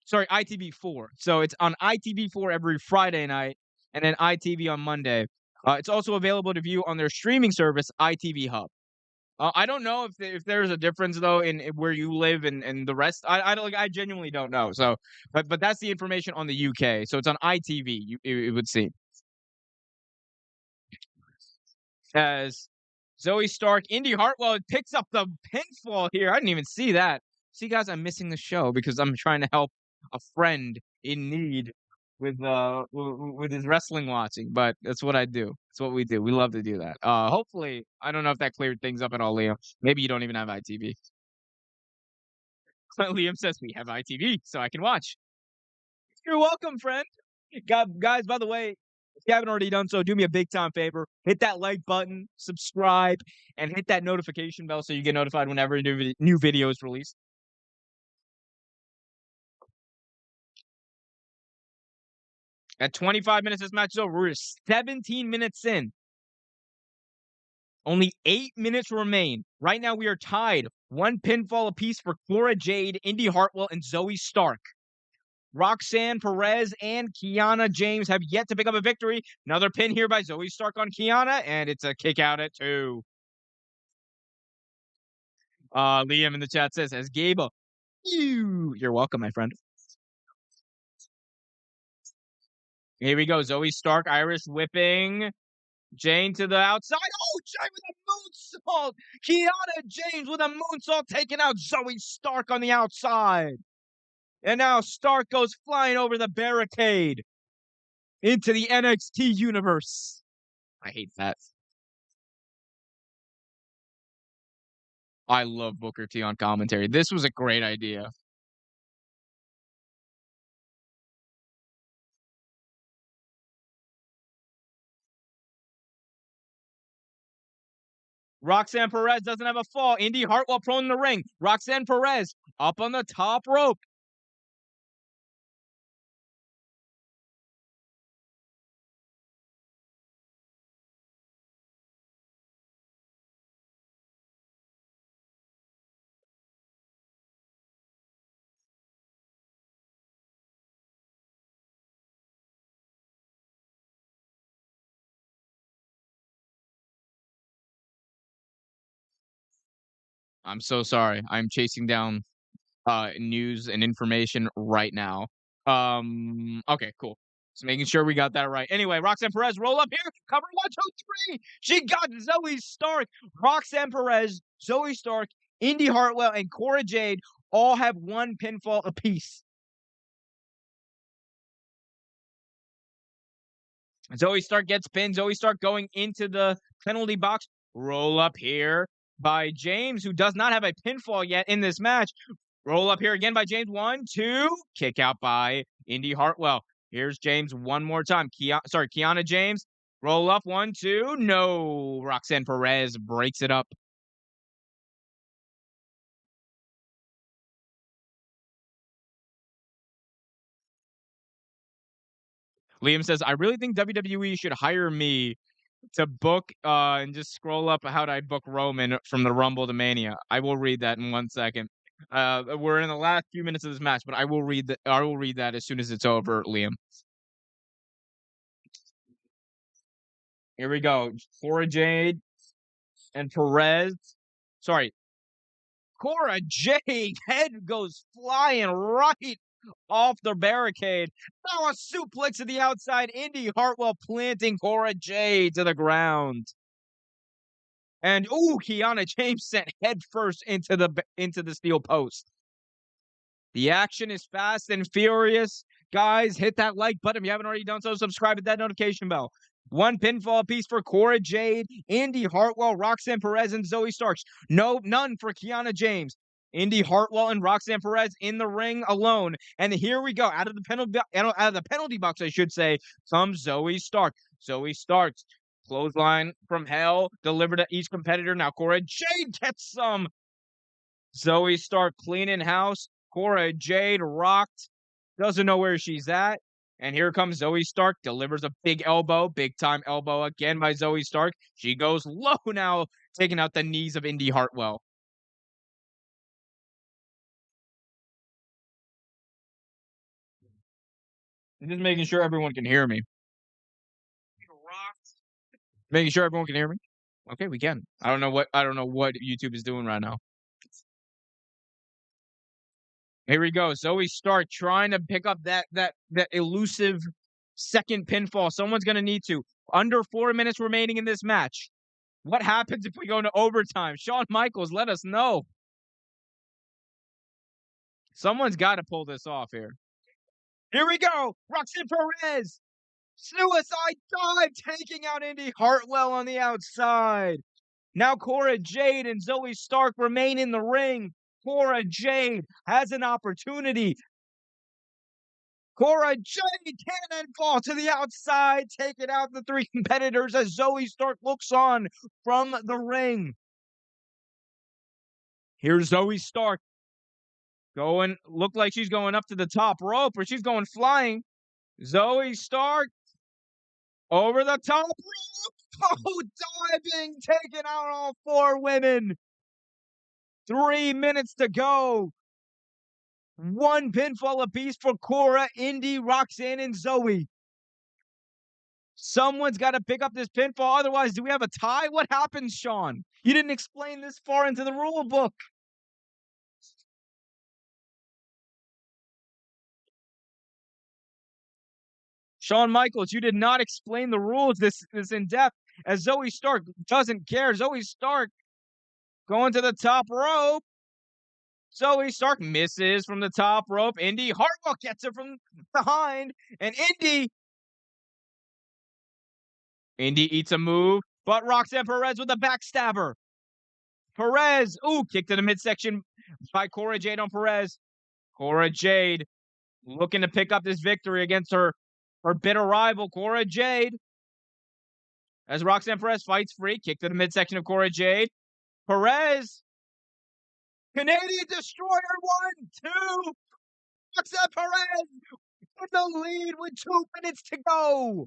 Sorry, ITV4. So it's on ITV4 every Friday night, and then ITV on Monday. It's also available to view on their streaming service, ITV Hub. I don't know if there's a difference though in where you live and the rest. I genuinely don't know. So, but that's the information on the UK. So it's on ITV. It would seem. As Zoe Stark, Indy Hartwell picks up the pinfall here. I didn't even see that. See, guys, I'm missing the show because I'm trying to help a friend in need with his wrestling watching. But that's what I do. That's what we do. We love to do that. Hopefully, I don't know if that cleared things up at all, Liam. Maybe you don't even have ITV. Liam says we have ITV, so I can watch. You're welcome, friend. Guys, by the way, if you haven't already done so, do me a big time favor. Hit that like button, subscribe, and hit that notification bell so you get notified whenever a new video is released. At 25 minutes, this match is over. We're 17 minutes in. Only 8 minutes remain. Right now, we are tied. One pinfall apiece for Cora Jade, Indy Hartwell, and Zoe Stark. Roxanne Perez and Kiana James have yet to pick up a victory. Another pin here by Zoe Stark on Kiana, and it's a kick out at 2. Liam in the chat says, as Gable, you're welcome, my friend. Here we go. Zoe Stark, Irish whipping. Jane to the outside. Oh, Jane with a moonsault. Kiana James with a moonsault taking out Zoe Stark on the outside. And now Stark goes flying over the barricade into the NXT universe. I hate that. I love Booker T on commentary. This was a great idea. Roxanne Perez doesn't have a fall. Indy Hartwell prone in the ring. Roxanne Perez up on the top rope. I'm so sorry. I'm chasing down news and information right now. Okay, cool. Just making sure we got that right. Anyway, Roxanne Perez roll up here, cover 1, 2, 3. She got Zoe Stark. Roxanne Perez, Zoe Stark, Indy Hartwell, and Cora Jade all have one pinfall apiece. Zoe Stark gets pinned. Zoe Stark going into the penalty box. Roll up here by James, who does not have a pinfall yet in this match. Roll up here again by James. 1, 2. Kick out by Indy Hartwell. Here's James one more time. Kiana James. Roll up. 1, 2. No. Roxanne Perez breaks it up. Liam says, I really think WWE should hire me to book and just scroll up how I book Roman from the Rumble to Mania. I will read that in 1 second. We're in the last few minutes of this match, but I will read that. I will read that as soon as it's over, Liam. Here we go. Cora Jade and Perez. Sorry, Cora Jade head goes flying right off the barricade. Now a suplex to the outside. Indy Hartwell planting Cora Jade to the ground. And Kiana James sent head first into the steel post. The action is fast and furious. Guys, hit that like button if you haven't already done so. Subscribe, hit that notification bell. One pinfall piece for Cora Jade, Indy Hartwell, Roxanne Perez, and Zoe Starks. No, none for Kiana James. Indy Hartwell and Roxanne Perez in the ring alone. And here we go. Out of the penalty box, I should say, comes Zoe Stark. Zoe Starks. Clothesline from hell delivered to each competitor. Now Cora Jade gets some. Zoe Stark cleaning house. Cora Jade rocked. Doesn't know where she's at. And here comes Zoe Stark. Delivers a big elbow. Big time elbow again by Zoe Stark. She goes low now, taking out the knees of Indy Hartwell. I'm just making sure everyone can hear me. Making sure everyone can hear me. Okay, we can. I don't know what YouTube is doing right now. Here we go. Zoe Stark trying to pick up that elusive second pinfall. Someone's gonna need to. Under 4 minutes remaining in this match. What happens if we go into overtime? Shawn Michaels, let us know. Someone's got to pull this off here. Here we go. Roxanne Perez. Suicide dive taking out Indy Hartwell on the outside. Now Cora Jade and Zoe Stark remain in the ring. Cora Jade has an opportunity. Cora Jade cannonball to the outside, taking out the three competitors as Zoe Stark looks on from the ring. Here's Zoe Stark look like she's going up to the top rope, or she's going flying. Zoe Stark over the top rope. Oh, diving, taking out all four women. 3 minutes to go. One pinfall apiece for Cora, Indy, Roxanne, and Zoe. Someone's got to pick up this pinfall. Otherwise, do we have a tie? What happens, Sean? You didn't explain this far into the rule book. Shawn Michaels, you did not explain the rules this in depth. As Zoe Stark doesn't care. Zoe Stark going to the top rope. Zoe Stark misses from the top rope. Indy Hartwell gets it from behind. And Indy eats a move, but Roxanne Perez with a backstabber. Perez. Ooh, kick to the midsection by Cora Jade on Perez. Cora Jade looking to pick up this victory against her bitter rival, Cora Jade. As Roxanne Perez fights free, kick to the midsection of Cora Jade. Perez. Canadian Destroyer 1, 2. Roxanne Perez in the lead with 2 minutes to go.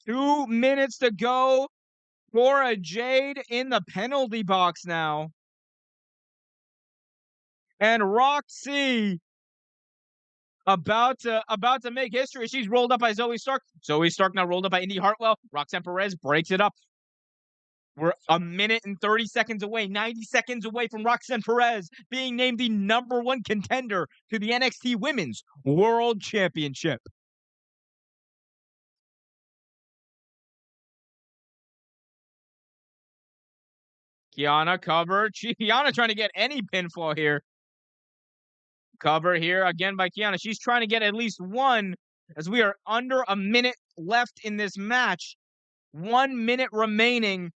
Two minutes to go. Cora Jade in the penalty box now. And Roxy about to make history. She's rolled up by Zoe Stark. Zoe Stark now rolled up by Indy Hartwell. Roxanne Perez breaks it up. We're a minute and 30 seconds away, 90 seconds away from Roxanne Perez being named the #1 contender to the NXT Women's World Championship. Kiana covered. Kiana trying to get any pinfall here. Cover here again by Kiana. She's trying to get at least one as we are under a minute left in this match. 1 minute remaining.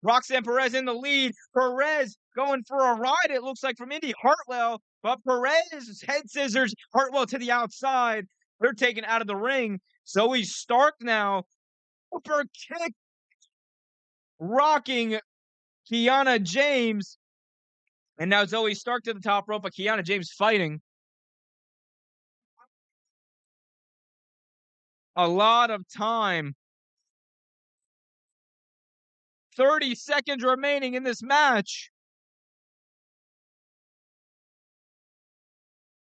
Roxanne Perez in the lead. Perez going for a ride, it looks like, from Indy Hartwell. But Perez head scissors Hartwell to the outside. They're taken out of the ring. Zoe Stark now. Upper kick. Rocking Kiana James. And now Zoe Stark to the top rope, but Kiana James fighting. A lot of time. 30 seconds remaining in this match.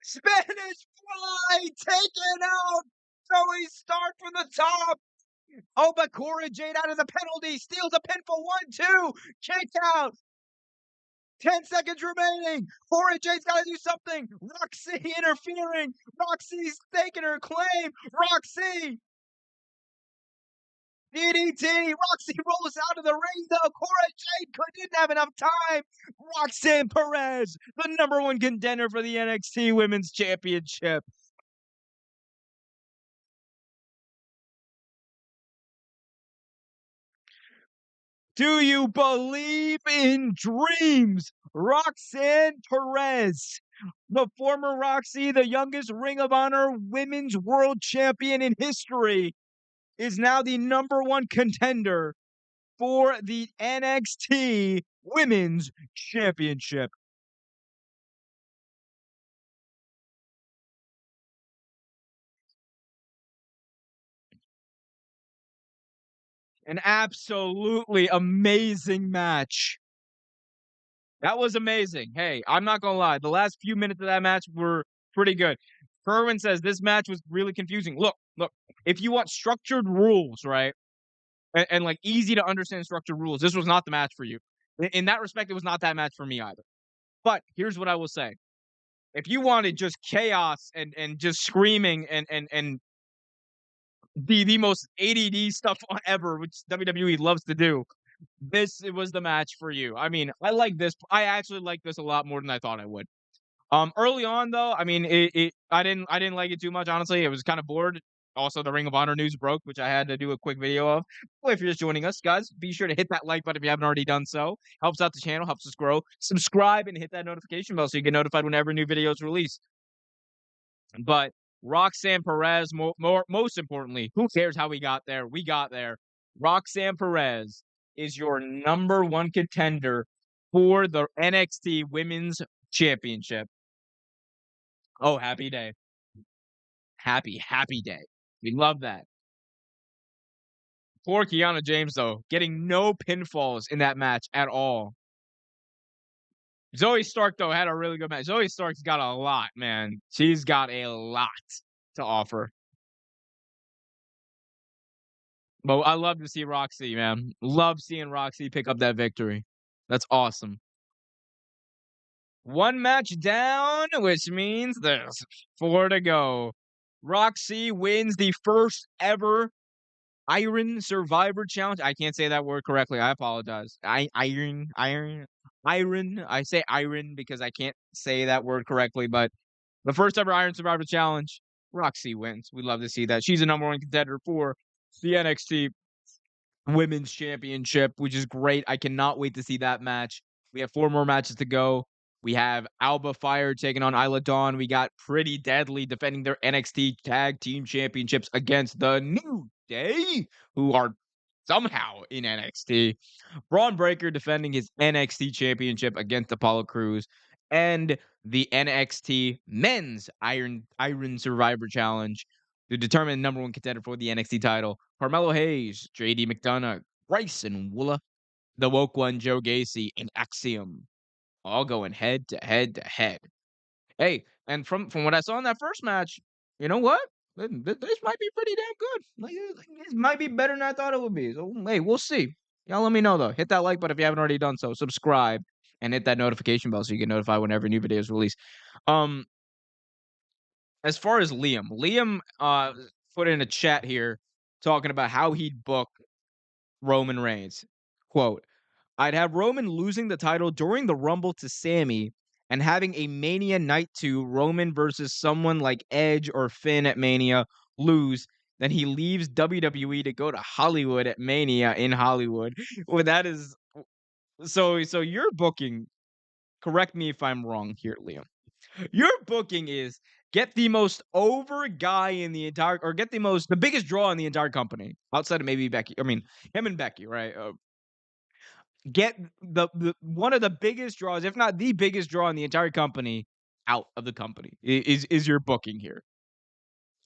Spanish Fly taken out. Zoe Stark from the top. Oh, but Cora Jade out of the penalty. Steals a pin for 1, 2. Kick out. 10 seconds remaining. Cora Jade's got to do something. Roxy interfering. Roxy's taking her claim. Roxy. DDT. Roxy rolls out of the ring, though. Cora Jade didn't have enough time. Roxanne Perez, the #1 contender for the NXT Women's Championship. Do you believe in dreams? Roxanne Perez, the former Roxy, the youngest Ring of Honor Women's World Champion in history, is now the #1 contender for the NXT Women's Championship. An absolutely amazing match. That was amazing. Hey, I'm not gonna lie. The last few minutes of that match were pretty good. Kerwin says this match was really confusing. Look. If you want structured rules, right, and like easy to understand structured rules, this was not the match for you. In that respect, it was not that match for me either. But here's what I will say: if you wanted just chaos and just screaming and the most ADD stuff ever, which WWE loves to do, it was the match for you. I mean, I like this. I actually like this a lot more than I thought I would. Early on though, I mean, I didn't like it too much, honestly. I was kind of bored. Also, the Ring of Honor news broke, which I had to do a quick video of. Well, if you're just joining us, guys, be sure to hit that like button if you haven't already done so. Helps out the channel, helps us grow. Subscribe and hit that notification bell so you get notified whenever a new video is released. But Roxanne Perez, most importantly, who cares how we got there? We got there. Roxanne Perez is your #1 contender for the NXT Women's Championship. Oh, happy day. Happy day. We love that. Poor Kiana James, though, getting no pinfalls in that match at all. Zoe Stark, though, had a really good match. Zoe Stark's got a lot, man. She's got a lot to offer. But I love to see Roxy, man. Love seeing Roxy pick up that victory. That's awesome. 1 match down, which means there's 4 to go. Roxy wins the first ever Iron Survivor Challenge. I can't say that word correctly. I apologize. Iron. I say iron because I can't say that word correctly, but the first ever Iron Survivor Challenge, Roxy wins. We love to see that. She's a #1 contender for the NXT Women's Championship, which is great. I cannot wait to see that match. We have 4 more matches to go. We have Alba Fire taking on Isla Dawn. We got Pretty Deadly defending their NXT Tag Team Championships against the New Day, who are somehow in NXT. Braun Breaker defending his NXT Championship against Apollo Crews, and the NXT Men's Iron Survivor Challenge to determine the number 1 contender for the NXT title. Carmelo Hayes, JD McDonough, Bryson Woola, the Woke One, Joe Gacy, and Axiom, all going head to head to head. Hey, and from what I saw in that first match, you know what? This might be pretty damn good. Like, this might be better than I thought it would be. So, hey, we'll see. Y'all let me know, though. Hit that like button if you haven't already done so. Subscribe and hit that notification bell so you get notified whenever new videos release. Um, as far as Liam put in a chat here talking about how he'd book Roman Reigns. Quote, I'd have Roman losing the title during the Rumble to Sammy and having a Mania Night 2 Roman versus someone like Edge or Finn at Mania lose. Then he leaves WWE to go to Hollywood at Mania in Hollywood. Well, that is so your booking, correct me if I'm wrong here, Liam. Your booking is get the most over guy in the entire, or get the biggest draw in the entire company outside of maybe Becky. I mean, him and Becky, right? Get the one of the biggest draws, if not the biggest draw in the entire company, out of the company is your booking here.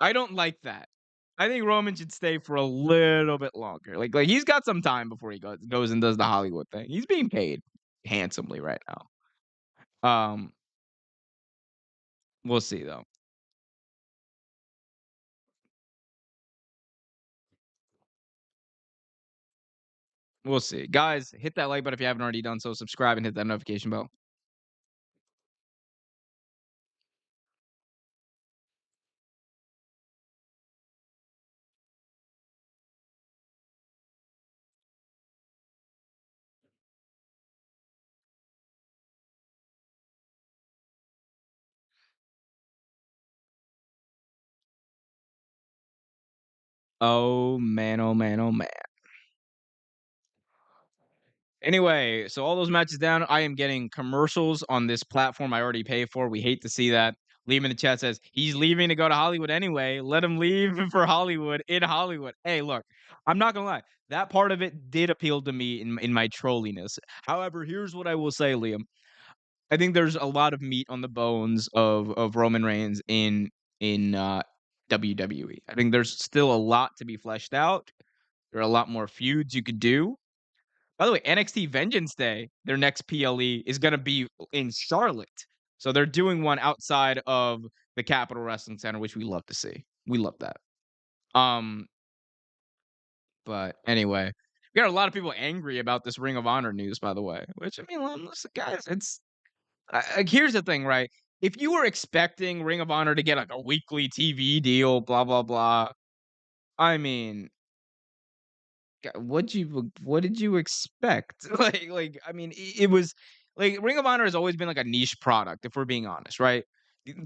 I don't like that. I think Roman should stay for a little bit longer. Like he's got some time before he goes and does the Hollywood thing. He's being paid handsomely right now. We'll see though. We'll see. Guys, hit that like button if you haven't already done so. Subscribe and hit that notification bell. Oh man, oh man, oh man. Anyway, so all those matches down, I am getting commercials on this platform I already pay for. We hate to see that. Liam in the chat says he's leaving to go to Hollywood anyway. Let him leave for Hollywood in Hollywood. Hey, look, I'm not gonna lie. That part of it did appeal to me in my trolliness. However, here's what I will say, Liam. I think there's a lot of meat on the bones of Roman Reigns in WWE. I think there's still a lot to be fleshed out. There are a lot more feuds you could do. By the way, NXT Vengeance Day, their next PLE is gonna be in Charlotte. So they're doing one outside of the Capitol Wrestling Center, which we love to see. We love that. Um, but anyway, we got a lot of people angry about this Ring of Honor news, by the way. Which I mean, listen, guys, it's here's the thing, right? If you were expecting Ring of Honor to get like a weekly TV deal, blah blah blah, I mean, what did you expect? I mean, it was like Ring of Honor has always been like a niche product, if we're being honest, right?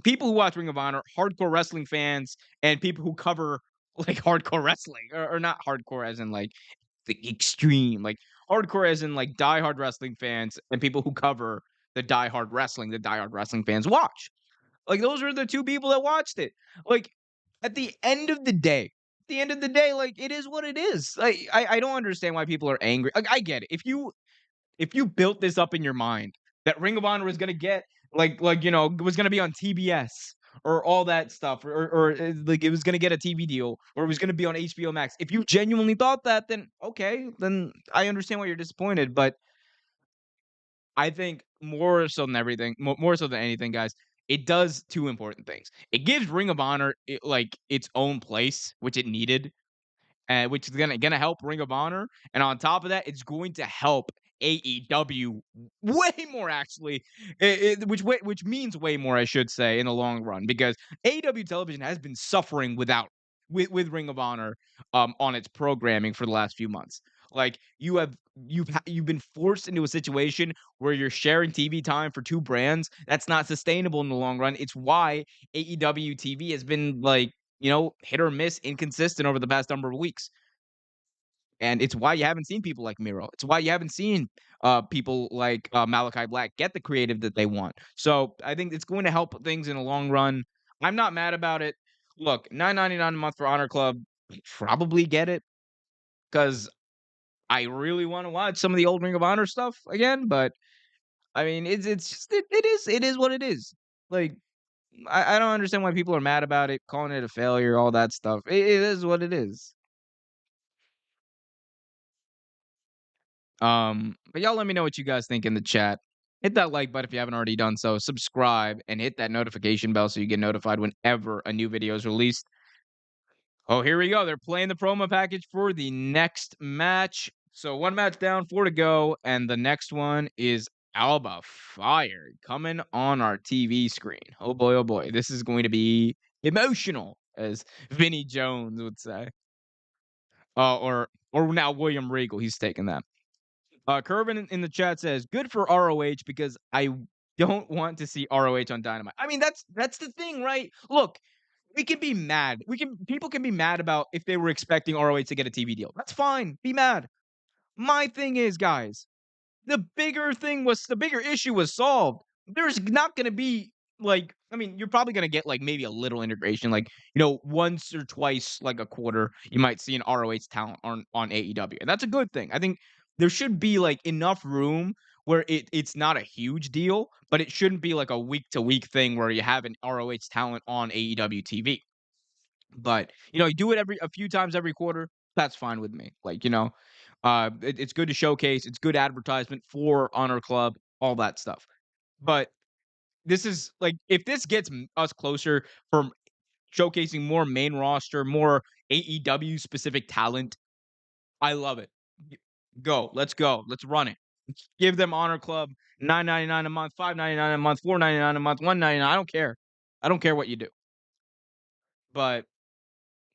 People who watch Ring of Honor, hardcore wrestling fans, and people who cover like hardcore wrestling, or not hardcore as in like the extreme, like hardcore as in like diehard wrestling fans, and people who cover the diehard wrestling fans watch. Like those are the two people that watched it. Like at the end of the day, like it is what it is. Like I don't understand why people are angry. Like I get it. If you built this up in your mind that Ring of Honor was gonna get like you know was gonna be on TBS or all that stuff or like it was gonna get a TV deal or it was gonna be on HBO Max. If you genuinely thought that, then okay, then I understand why you're disappointed. But I think more so than everything, more so than anything, guys, it does two important things. It gives Ring of Honor like its own place, which it needed, which is gonna help Ring of Honor. And on top of that, it's going to help AEW way more actually, which means way more, I should say, in the long run, because AEW television has been suffering with Ring of Honor on its programming for the last few months. Like you've been forced into a situation where you're sharing TV time for two brands. That's not sustainable in the long run. It's why AEW TV has been like, you know, hit or miss, inconsistent over the past number of weeks. and it's why you haven't seen people like Miro. It's why you haven't seen people like Malachi Black get the creative that they want. So I think it's going to help things in the long run. I'm not mad about it. Look, 9.99 a month for Honor Club, probably get it because I really want to watch some of the old Ring of Honor stuff again. But I mean, it is what it is. Like I don't understand why people are mad about it, calling it a failure, all that stuff. It is what it is. But y'all let me know what you guys think in the chat. Hit that like button if you haven't already done so. Subscribe and hit that notification bell so you get notified whenever a new video is released. Oh, here we go. They're playing the promo package for the next match. So one match down, four to go, and the next one is Alba Fire coming on our TV screen. Oh boy, oh boy. This is going to be emotional, as Vinny Jones would say. Or now William Regal, he's taking that. Kervin in the chat says, "Good for ROH because I don't want to see ROH on Dynamite." I mean, that's the thing, right? Look, we can be mad. People can be mad about if they were expecting ROH to get a TV deal. That's fine. Be mad. My thing is, guys, the bigger issue was solved. There's not gonna be like, I mean, you're probably gonna get like maybe a little integration, like once or twice, like a quarter, you might see an ROH talent on AEW, and that's a good thing. I think there should be like enough room where it's not a huge deal, but it shouldn't be like a week to week thing where you have an ROH talent on AEW TV. But, you do it a few times every quarter, that's fine with me. Like, it's good to showcase, it's good advertisement for Honor Club, all that stuff. But this is like if this gets us closer from showcasing more main roster, more AEW specific talent, I love it. Go, let's go. Let's run it. Give them Honor Club 9.99 a month, 5.99 a month, 4.99 a month, 1.99. I don't care. I don't care what you do. But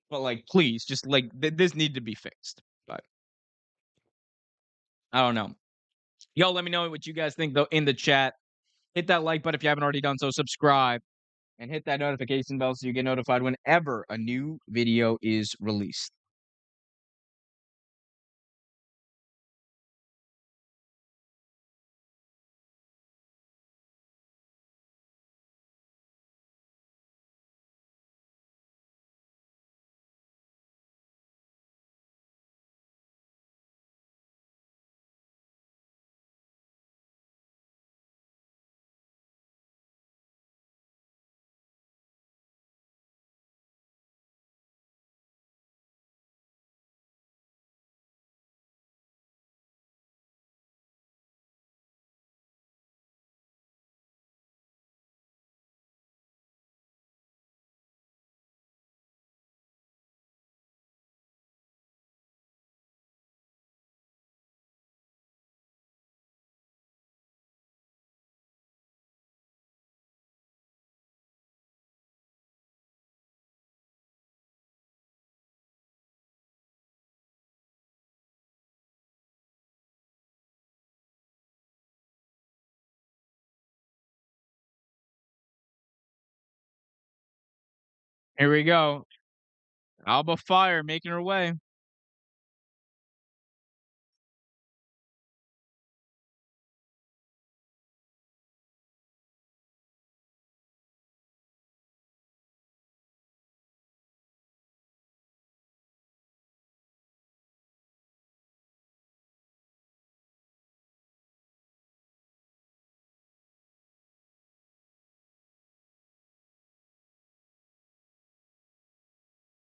like, please, just like this needed to be fixed. But I don't know. Y'all, let me know what you guys think though in the chat. Hit that like button if you haven't already done so. Subscribe and hit that notification bell so you get notified whenever a new video is released. Here we go. Alba Fire making her way.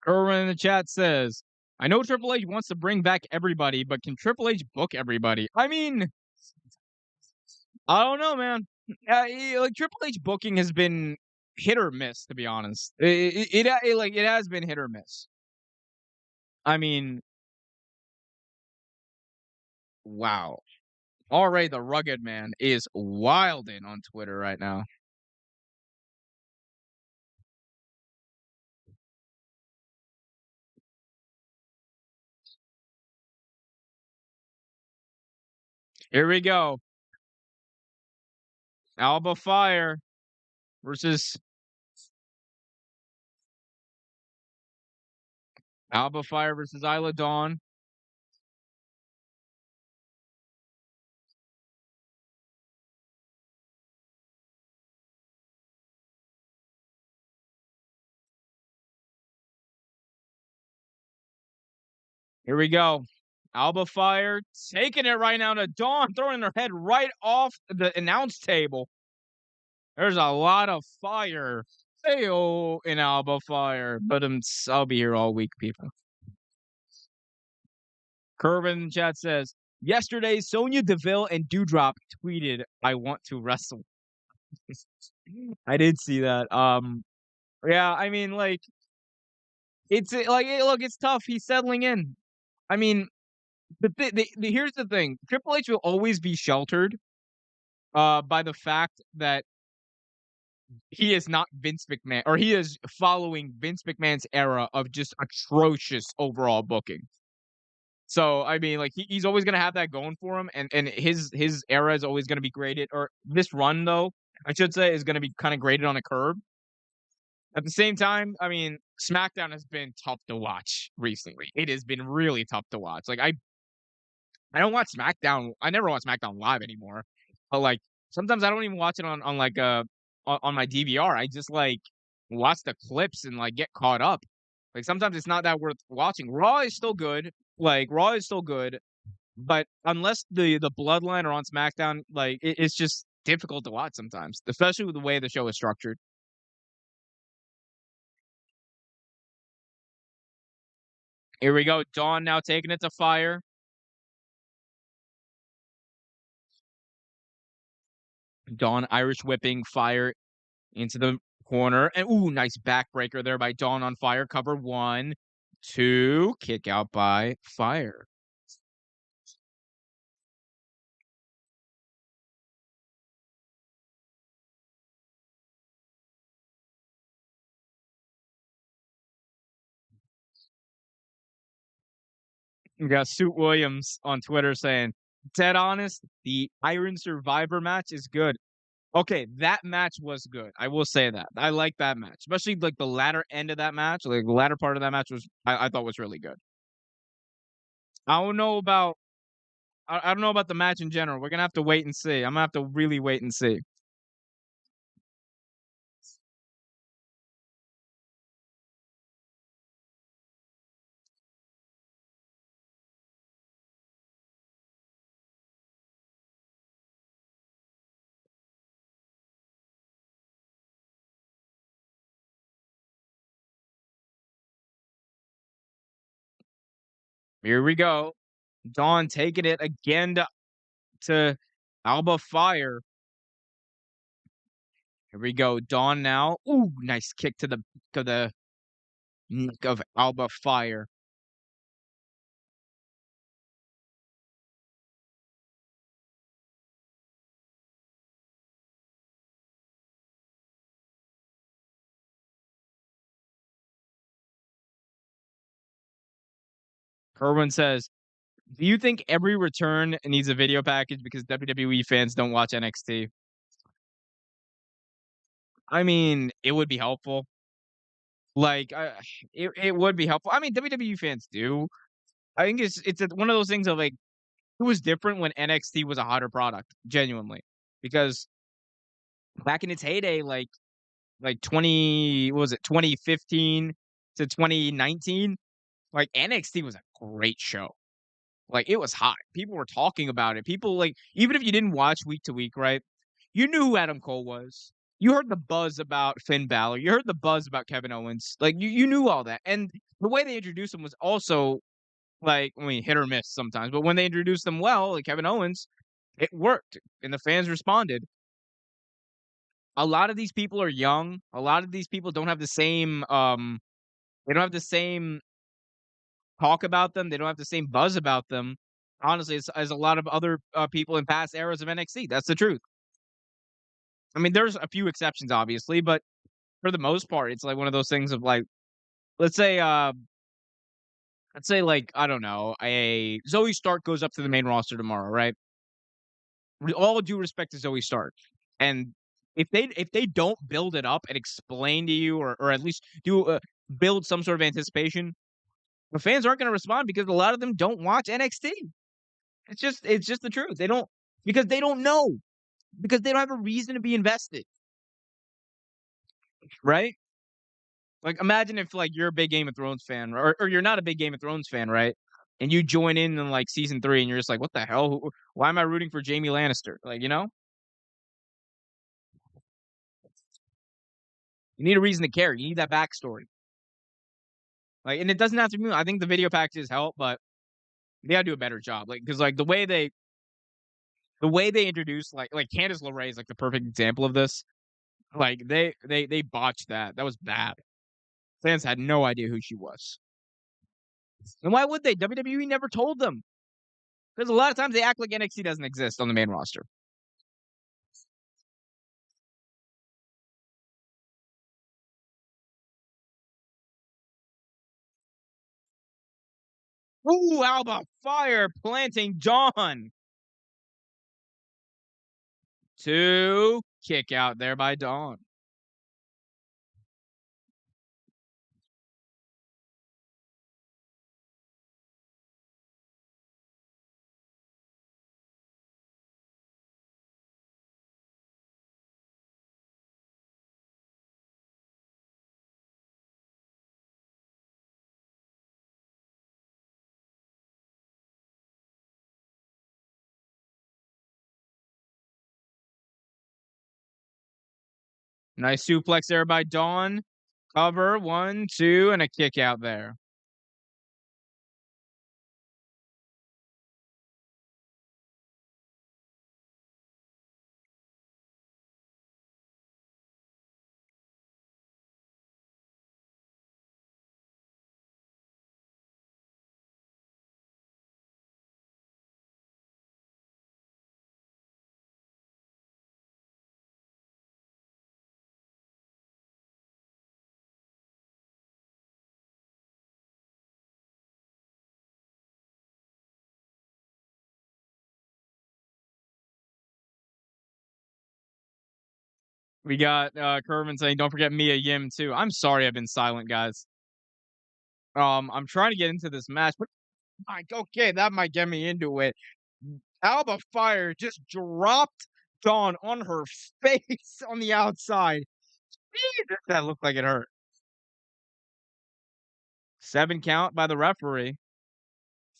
Kerwin in the chat says, I know Triple H wants to bring back everybody, but can Triple H book everybody? I mean, I don't know, man. Like Triple H booking has been hit or miss, to be honest. It has been hit or miss. I mean, wow. Already the rugged man is wilding on Twitter right now. Here we go. Alba Fire versus Alba Fire versus Isla Dawn. Here we go. Alba Fire taking it right now to Dawn, throwing her head right off the announce table. There's a lot of fire. Heyo in Alba Fire. But I'll be here all week, people. Curvin in the chat says, yesterday, Sonya Deville and Dewdrop tweeted, I want to wrestle. I did see that. Yeah, I mean, like, it's like, look, it's tough. He's settling in. I mean, here's the thing. Triple H will always be sheltered by the fact that he is not Vince McMahon, or he is following Vince McMahon's era of just atrocious overall booking. So I mean, like he's always gonna have that going for him, and his era is always gonna be graded, or this run though, I should say, is gonna be kind of graded on a curve. At the same time, I mean, SmackDown has been tough to watch recently. It has been really tough to watch. Like I don't watch SmackDown. I never watch SmackDown live anymore. But like sometimes I don't even watch it on like on my DVR. I just like watch the clips and like get caught up. Like sometimes it's not that worth watching. Raw is still good. Like Raw is still good, but unless the Bloodline are on SmackDown, like it's just difficult to watch sometimes, especially with the way the show is structured. Here we go. Dawn now taking it to Fire. Dawn Irish whipping Fire into the corner. And ooh, nice backbreaker there by Dawn on Fire. Cover 1, 2, kick out by Fire. We got Suit Williams on Twitter saying, dead honest, the Iron Survivor match is good. Okay, that match was good. I will say that. I like that match, especially like the latter end of that match. Like the latter part of that match was, I thought was really good. I don't know about, I don't know about the match in general. We're gonna have to wait and see. I'm gonna have to really wait and see. Here we go. Dawn taking it again to Alba Fire. Here we go. Dawn now. Ooh, nice kick to the neck of Alba Fire. Kerwin says, do you think every return needs a video package because WWE fans don't watch NXT? I mean, it would be helpful. Like, it would be helpful. I mean, WWE fans do. I think it's one of those things of like, it was different when NXT was a hotter product, genuinely, because back in its heyday, like 20, what was it, 2015 to 2019, like NXT was a great show. Like it was hot. People were talking about it. People like even if you didn't watch week to week, right? You knew who Adam Cole was. You heard the buzz about Finn Balor. You heard the buzz about Kevin Owens. Like you knew all that. And the way they introduced him was also like, I mean, hit or miss sometimes. But when they introduced them well, like Kevin Owens, it worked and the fans responded. A lot of these people are young. A lot of these people don't have the same they don't have the same talk about them. They don't have the same buzz about them. Honestly, as a lot of other people in past eras of NXT. That's the truth. I mean, there's a few exceptions, obviously, but for the most part, it's like one of those things of like, let's say, like I don't know, a Zoe Stark goes up to the main roster tomorrow, right? With all due respect to Zoe Stark, and if they don't build it up and explain to you, or at least do build some sort of anticipation, the fans aren't going to respond because a lot of them don't watch NXT. It's just the truth. They don't because they don't know because they don't have a reason to be invested, right? Like imagine if like you're a big Game of Thrones fan or you're not a big Game of Thrones fan, right? and you join in like season 3, and you're just like, "What the hell? Why am I rooting for Jamie Lannister?" Like, you know, you need a reason to care. You need that backstory. Like, and it doesn't have to be. I think the video packages help, but they gotta do a better job. Like, because like the way they introduce like Candice LeRae is like the perfect example of this. Like they botched that. That was bad. Fans had no idea who she was. And why would they? WWE never told them. Because a lot of times they act like NXT doesn't exist on the main roster. Ooh, Alba Fire planting Dawn. 2 kick out there by Dawn. Nice suplex there by Dawn. Cover 1, 2, and a kick out there. We got Kervin saying, "Don't forget Mia Yim too." I'm sorry, I've been silent, guys. I'm trying to get into this match, but okay, that might get me into it. Alba Fire just dropped Dawn on her face on the outside. Jesus, that looked like it hurt. 7 count by the referee.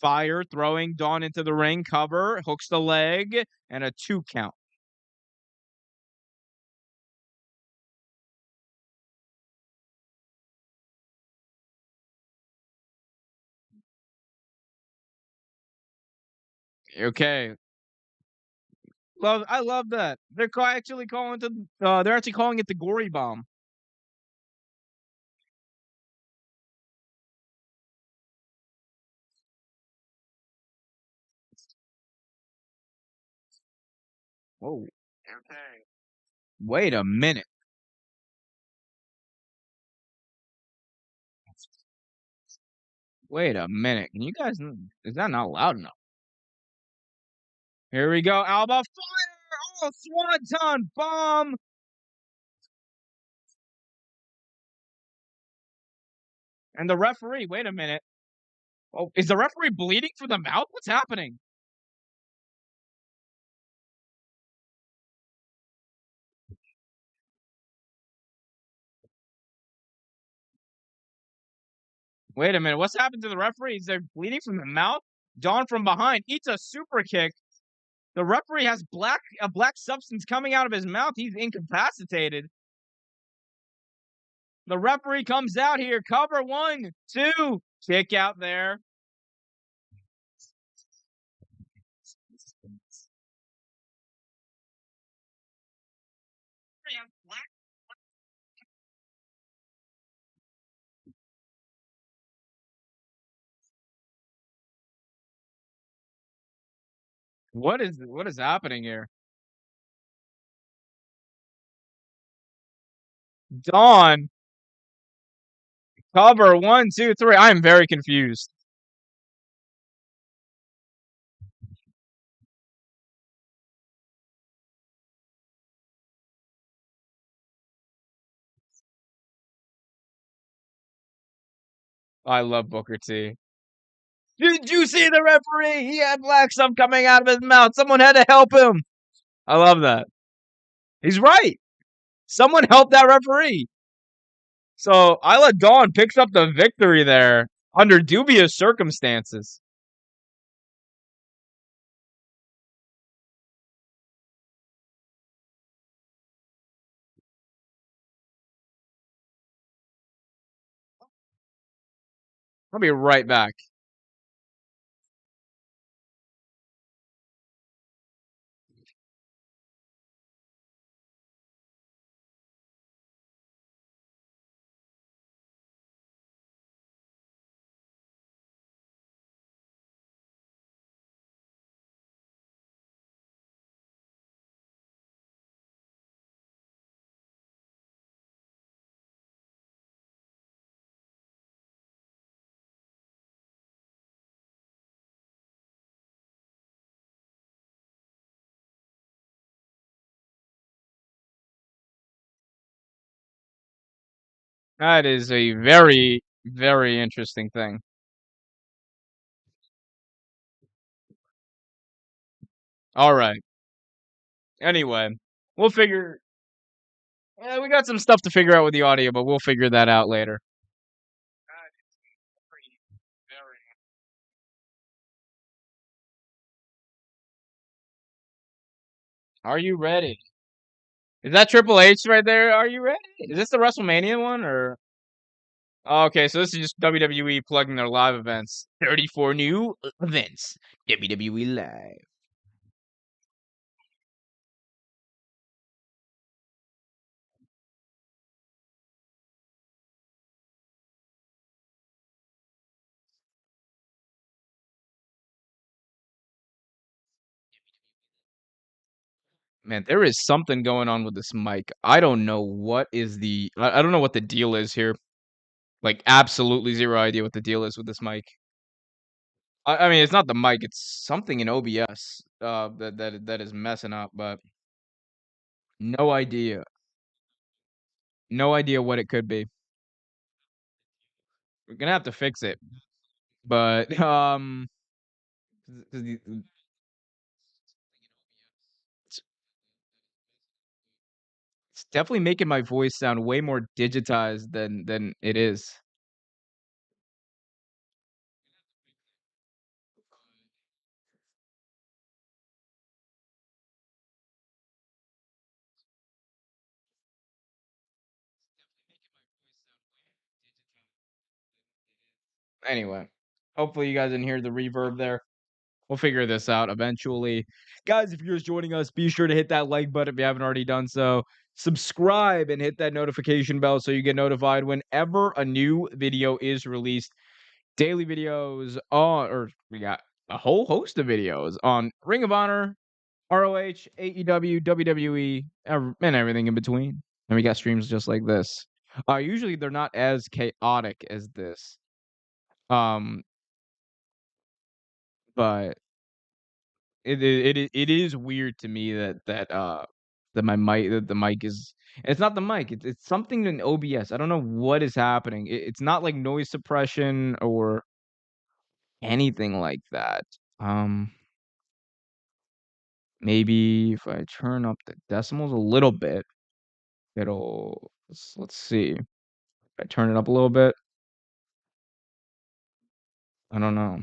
Fire throwing Dawn into the ring, cover, hooks the leg, and a 2 count. Okay. I love that. Actually calling to they're actually calling it the Gory Bomb. Whoa. Okay. Wait a minute. Wait a minute. Can you guys is that not loud enough? Here we go. Alba Fire! Oh, Swanton Bomb! And the referee, wait a minute. Oh, is the referee bleeding from the mouth? What's happening? Wait a minute. What's happened to the referee? Is there bleeding from the mouth? Dawn from behind eats a super kick. The referee has a black substance coming out of his mouth. He's incapacitated. The referee comes out here. Cover 1, 2. Kick out there. What is happening here? Dawn. Cover 1, 2, 3. I am very confused. I love Booker T. Did you see the referee? He had black stuff coming out of his mouth. Someone had to help him. I love that. He's right. Someone help that referee. So Isla Dawn picks up the victory there under dubious circumstances. I'll be right back. That is a very, very interesting thing. All right. Anyway, we'll figure. Yeah, we got some stuff to figure out with the audio, but we'll figure that out later. That is very. Are you ready? Is that Triple H right there? Are you ready? Is this the WrestleMania one or? Oh, okay, so this is just WWE plugging their live events. 34 new events. WWE Live. Man, there is something going on with this mic. I don't know what is I don't know what the deal is here. Like, absolutely 0 idea what the deal is with this mic. I mean, it's not the mic, it's something in OBS, that is messing up, but no idea. No idea what it could be. We're gonna have to fix it, but, 'cause it's definitely making my voice sound way more digitized than it is. Anyway, hopefully you guys didn't hear the reverb there. We'll figure this out eventually. Guys, if you're just joining us, be sure to hit that like button if you haven't already done so. Subscribe and hit that notification bell so you get notified whenever a new video is released. Daily videos on, or we got a whole host of videos on Ring of Honor, ROH, AEW, WWE, and everything in between. And we got streams just like this. Usually they're not as chaotic as this. Um, but it is weird to me that my mic that the mic is it's not the mic, it's something in OBS. I don't know what is happening. It's not like noise suppression or anything like that. Um, maybe if I turn up the decimals a little bit, let's see. If I turn it up a little bit, I don't know.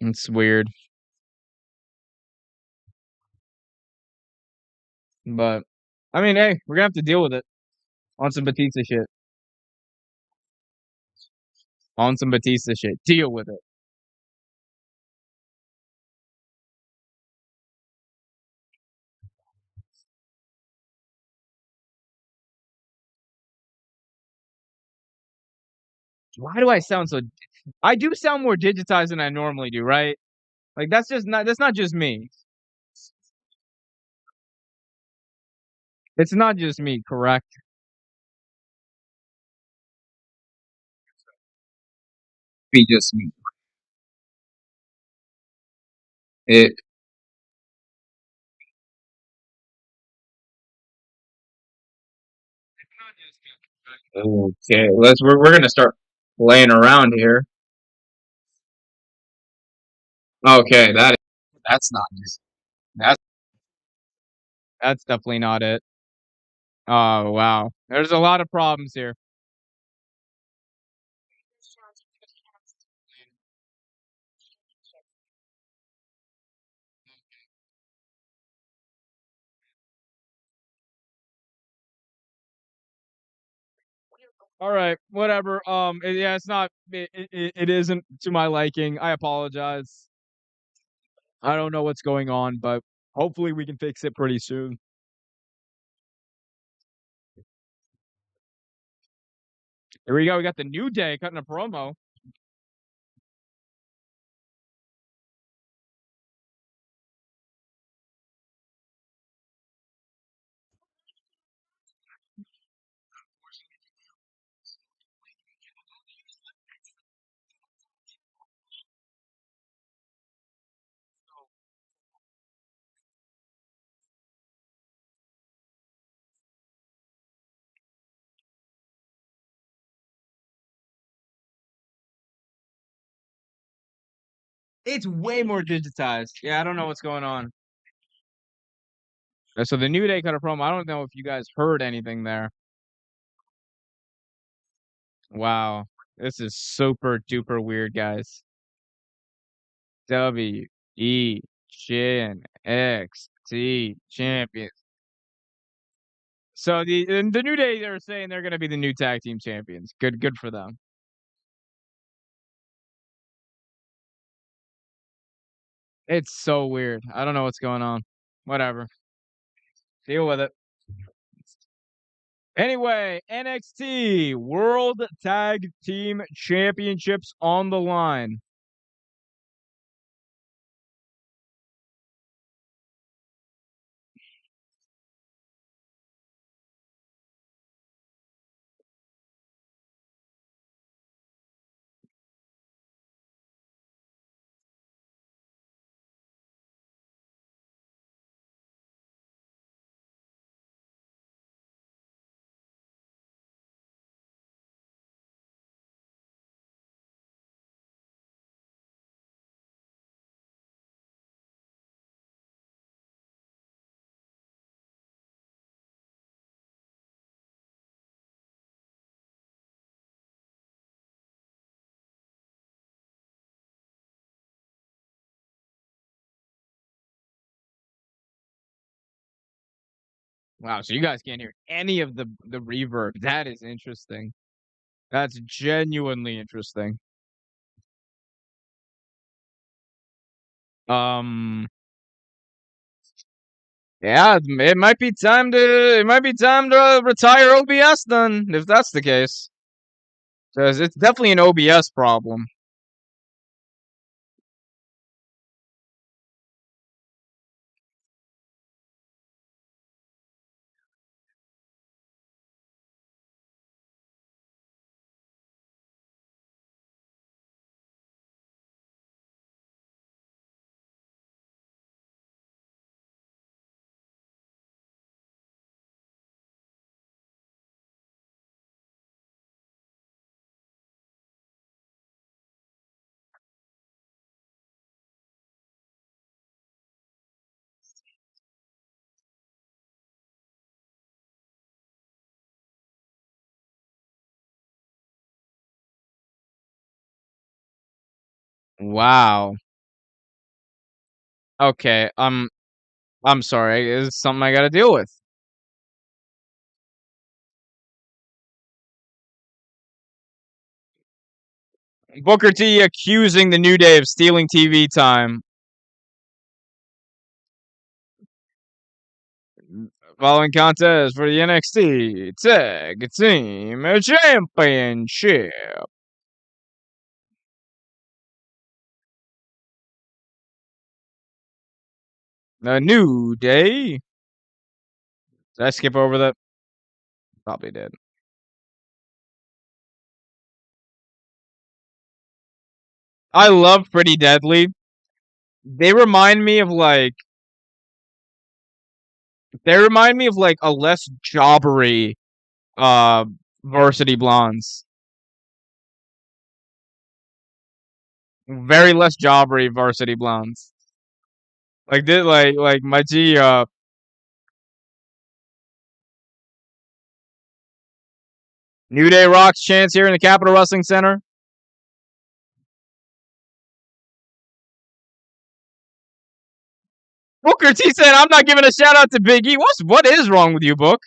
It's weird, but I mean, hey, we're gonna have to deal with it on some Batista shit. On some Batista shit. Deal with it. Why do I sound so I do sound more digitized than I normally do, right? Like, that's not just me. It's not just me, correct? Be just me. It Okay, we're gonna start playing around here. Okay, that's not just that's that's definitely not it. Oh wow. There's a lot of problems here. Alright, whatever, yeah, it's not it isn't to my liking, I apologize. I don't know what's going on, but hopefully we can fix it pretty soon. Here we go, we got the New Day cutting a promo. It's way more digitized. Yeah, I don't know what's going on. So the New Day cut a promo. I don't know if you guys heard anything there. Wow. This is super duper weird, guys. WWEN XT champions. So the New Day, they're saying they're gonna be the new tag team champions. Good for them. It's so weird. I don't know what's going on. Whatever. Deal with it. Anyway, NXT World Tag Team Championships on the line. Wow, so you guys can't hear any of the reverb. That is interesting. That's genuinely interesting. Um, yeah, it might be time to retire OBS then, if that's the case. Because it's definitely an OBS problem. Wow. Okay, I'm sorry. It's something I gotta deal with. Booker T accusing the New Day of stealing TV time. Following contest for the NXT Tag Team Championship. The New Day. Did I skip over that? Probably did. I love Pretty Deadly. They remind me of like a less jobbery uh Varsity Blondes. Very less jobbery Varsity Blondes. Like did like my G New Day Rocks chance here in the Capitol Wrestling Center. Booker T said, "I'm not giving a shout out to Big E." What is wrong with you, Book?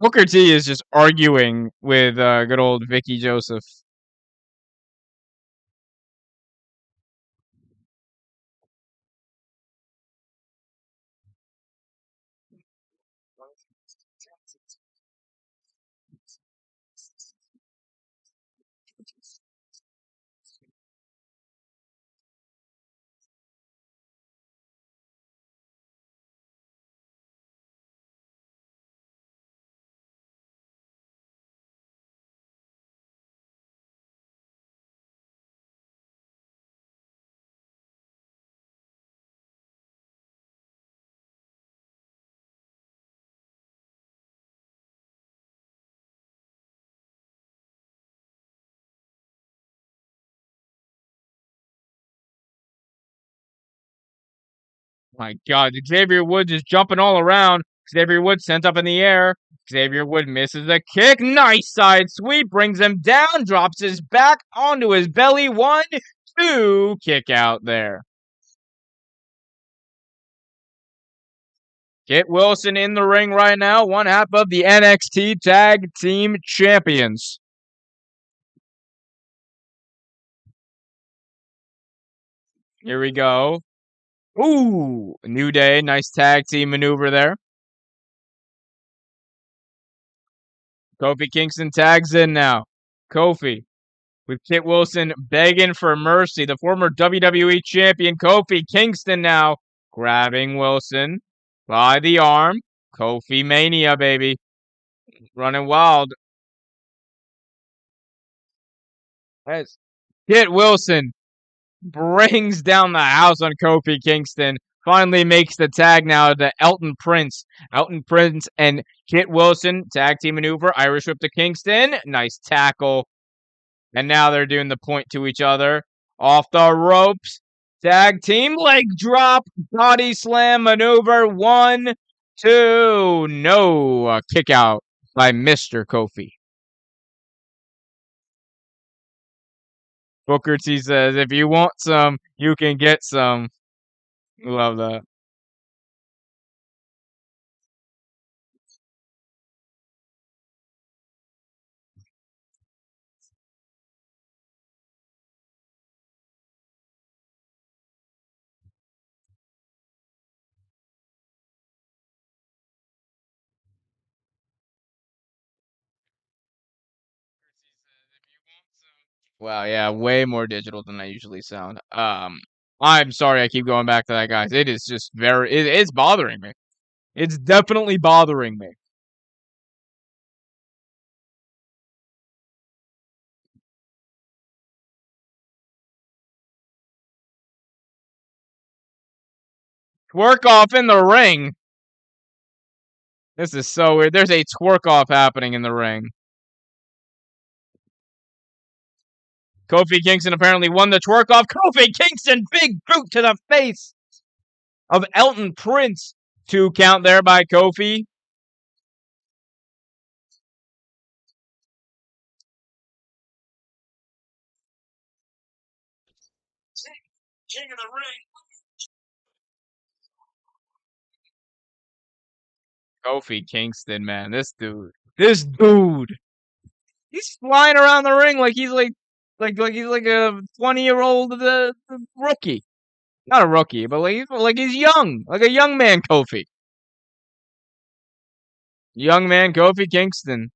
Booker T is just arguing with good old Vicky Joseph. My God, Xavier Woods is jumping all around. Xavier Woods sent up in the air. Xavier Woods misses the kick. Nice side sweep. Brings him down. Drops his back onto his belly. 1, 2. Kick out there. Kit Wilson in the ring right now. One half of the NXT Tag Team Champions. Here we go. Ooh, New Day. Nice tag team maneuver there. Kofi Kingston tags in now. Kofi with Kit Wilson begging for mercy. The former WWE champion Kofi Kingston now grabbing Wilson by the arm. Kofi Mania, baby. Running wild. As Kit Wilson brings down the house on Kofi Kingston. Finally makes the tag now to Elton Prince. Elton Prince and Kit Wilson. Tag team maneuver. Irish whip to Kingston. Nice tackle. And now they're doing the point to each other. Off the ropes. Tag team leg drop. Body slam maneuver. 1, 2. No. Kick out by Mr. Kofi. Booker T says, if you want some, you can get some. Love that. Wow, yeah, way more digital than I usually sound. I'm sorry I keep going back to that, guys. It is just it's bothering me. It's definitely bothering me. Twerk off in the ring. This is so weird. There's a twerk off happening in the ring. Kofi Kingston apparently won the twerk off. Kofi Kingston, big boot to the face of Elton Prince. 2 count there by Kofi. King of the ring. Kofi Kingston, man, this dude, he's flying around the ring like he's like he's like a 20-year-old rookie. Not a rookie, but like he's young, like a young man Kofi. Young man Kofi Kingston.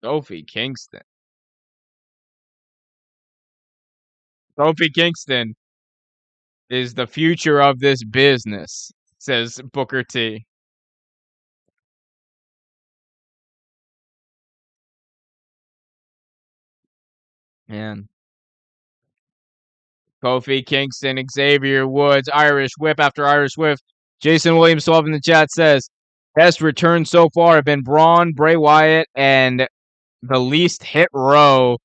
Kofi Kingston. Kofi Kingston is the future of this business, says Booker T. Man. Kofi Kingston, Xavier Woods, Irish whip after Irish whip. Jason Williams 12 in the chat says, best returns so far have been Braun, Bray Wyatt, and the least hit row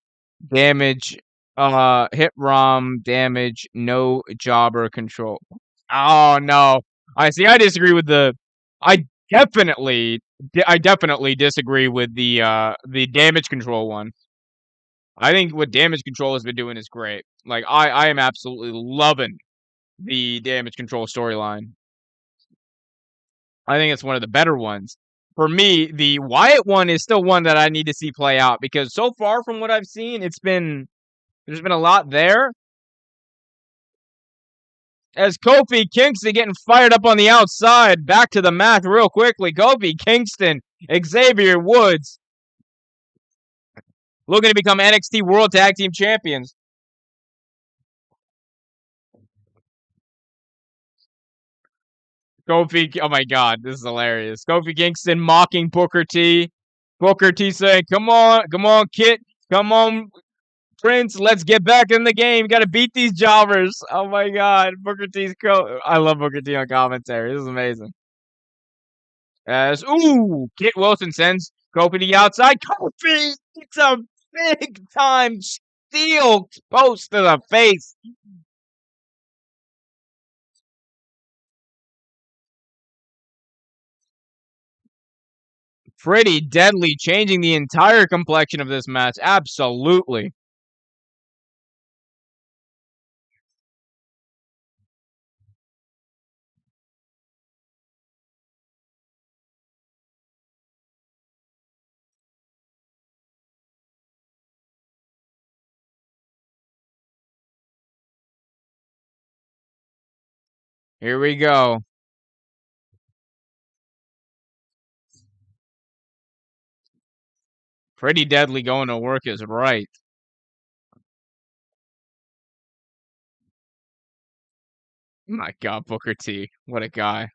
damage, hit ROM damage, no jobber control. Oh no. I see. I disagree with I definitely I definitely disagree with the damage control one. I think what damage control has been doing is great. Like I am absolutely loving the damage control storyline. I think it's one of the better ones. For me, the Wyatt one is still one that I need to see play out because so far from what I've seen, there's been a lot there. As Kofi Kingston getting fired up on the outside, back to the mat real quickly. Kofi Kingston, Xavier Woods, looking to become NXT World Tag Team Champions. Kofi, oh my God, this is hilarious. Kofi Kingston mocking Booker T. Booker T saying, come on, Kit. Come on, Prince, let's get back in the game. Got to beat these jobbers. Oh my God, Booker T's I love Booker T on commentary. This is amazing. As Kit Wilson sends Kofi to the outside. Kofi, it's a big time steel post to the face. Pretty deadly, changing the entire complexion of this match. Absolutely. Here we go. Pretty deadly going to work is right. My God, Booker T. What a guy.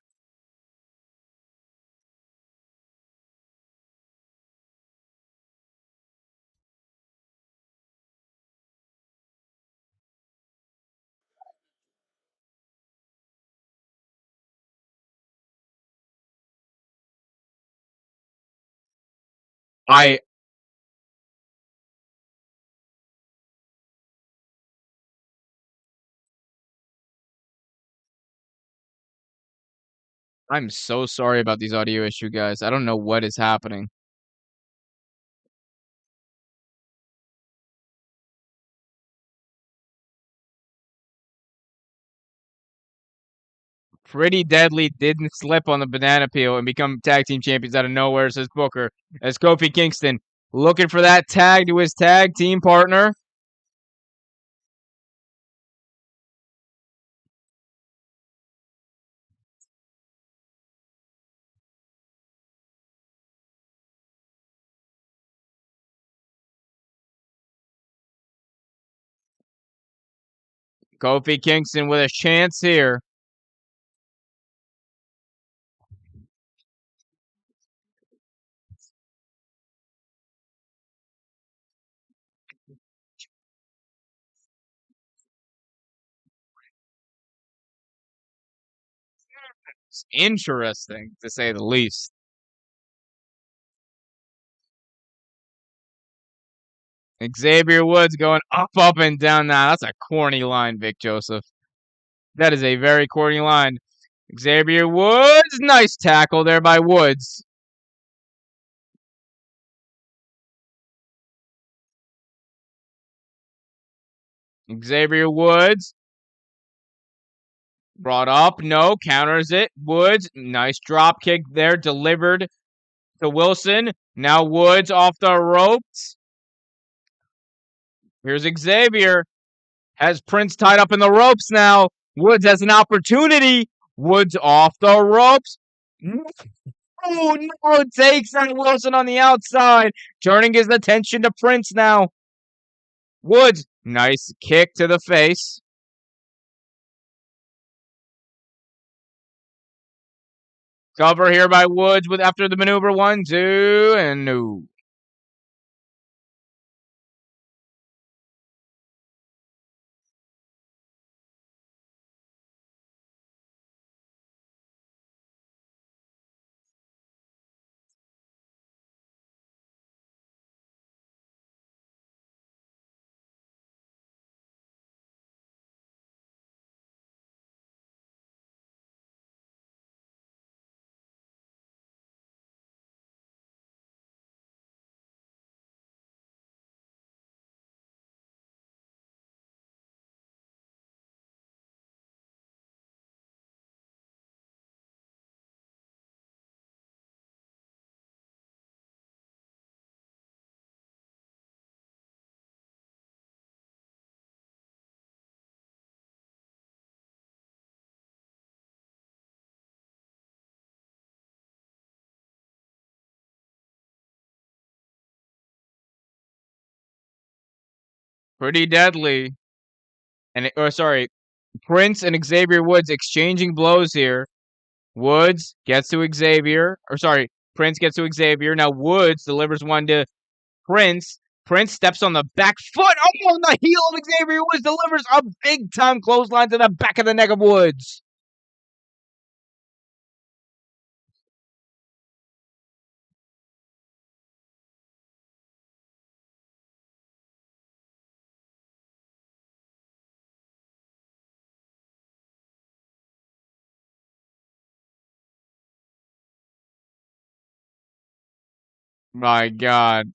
I I'm so sorry about these audio issue guys. I don't know what is happening. Pretty deadly didn't slip on the banana peel and become tag team champions out of nowhere, says Booker. As Kofi Kingston looking for that tag to his tag team partner. Kofi Kingston with a chance here. It's interesting, to say the least. Xavier Woods going up, and down now. That's a corny line, Vic Joseph. That is a very corny line. Xavier Woods, nice tackle there by Woods. Xavier Woods brought up, no, counters it. Woods, nice drop kick there, delivered to Wilson. Now Woods off the ropes. Here's Xavier. Has Prince tied up in the ropes now. Woods has an opportunity. Woods off the ropes. Oh, no, takes on Wilson on the outside, turning his attention to Prince now. Woods, nice kick to the face. Cover here by Woods with after the maneuver. 1, 2, and no. Pretty deadly. Sorry, Prince and Xavier Woods exchanging blows here. Woods gets to Xavier. Prince gets to Xavier. Now Woods delivers one to Prince. Prince steps on the back foot. Oh, on the heel of Xavier Woods delivers a big time clothesline to the back of the neck of Woods. My God.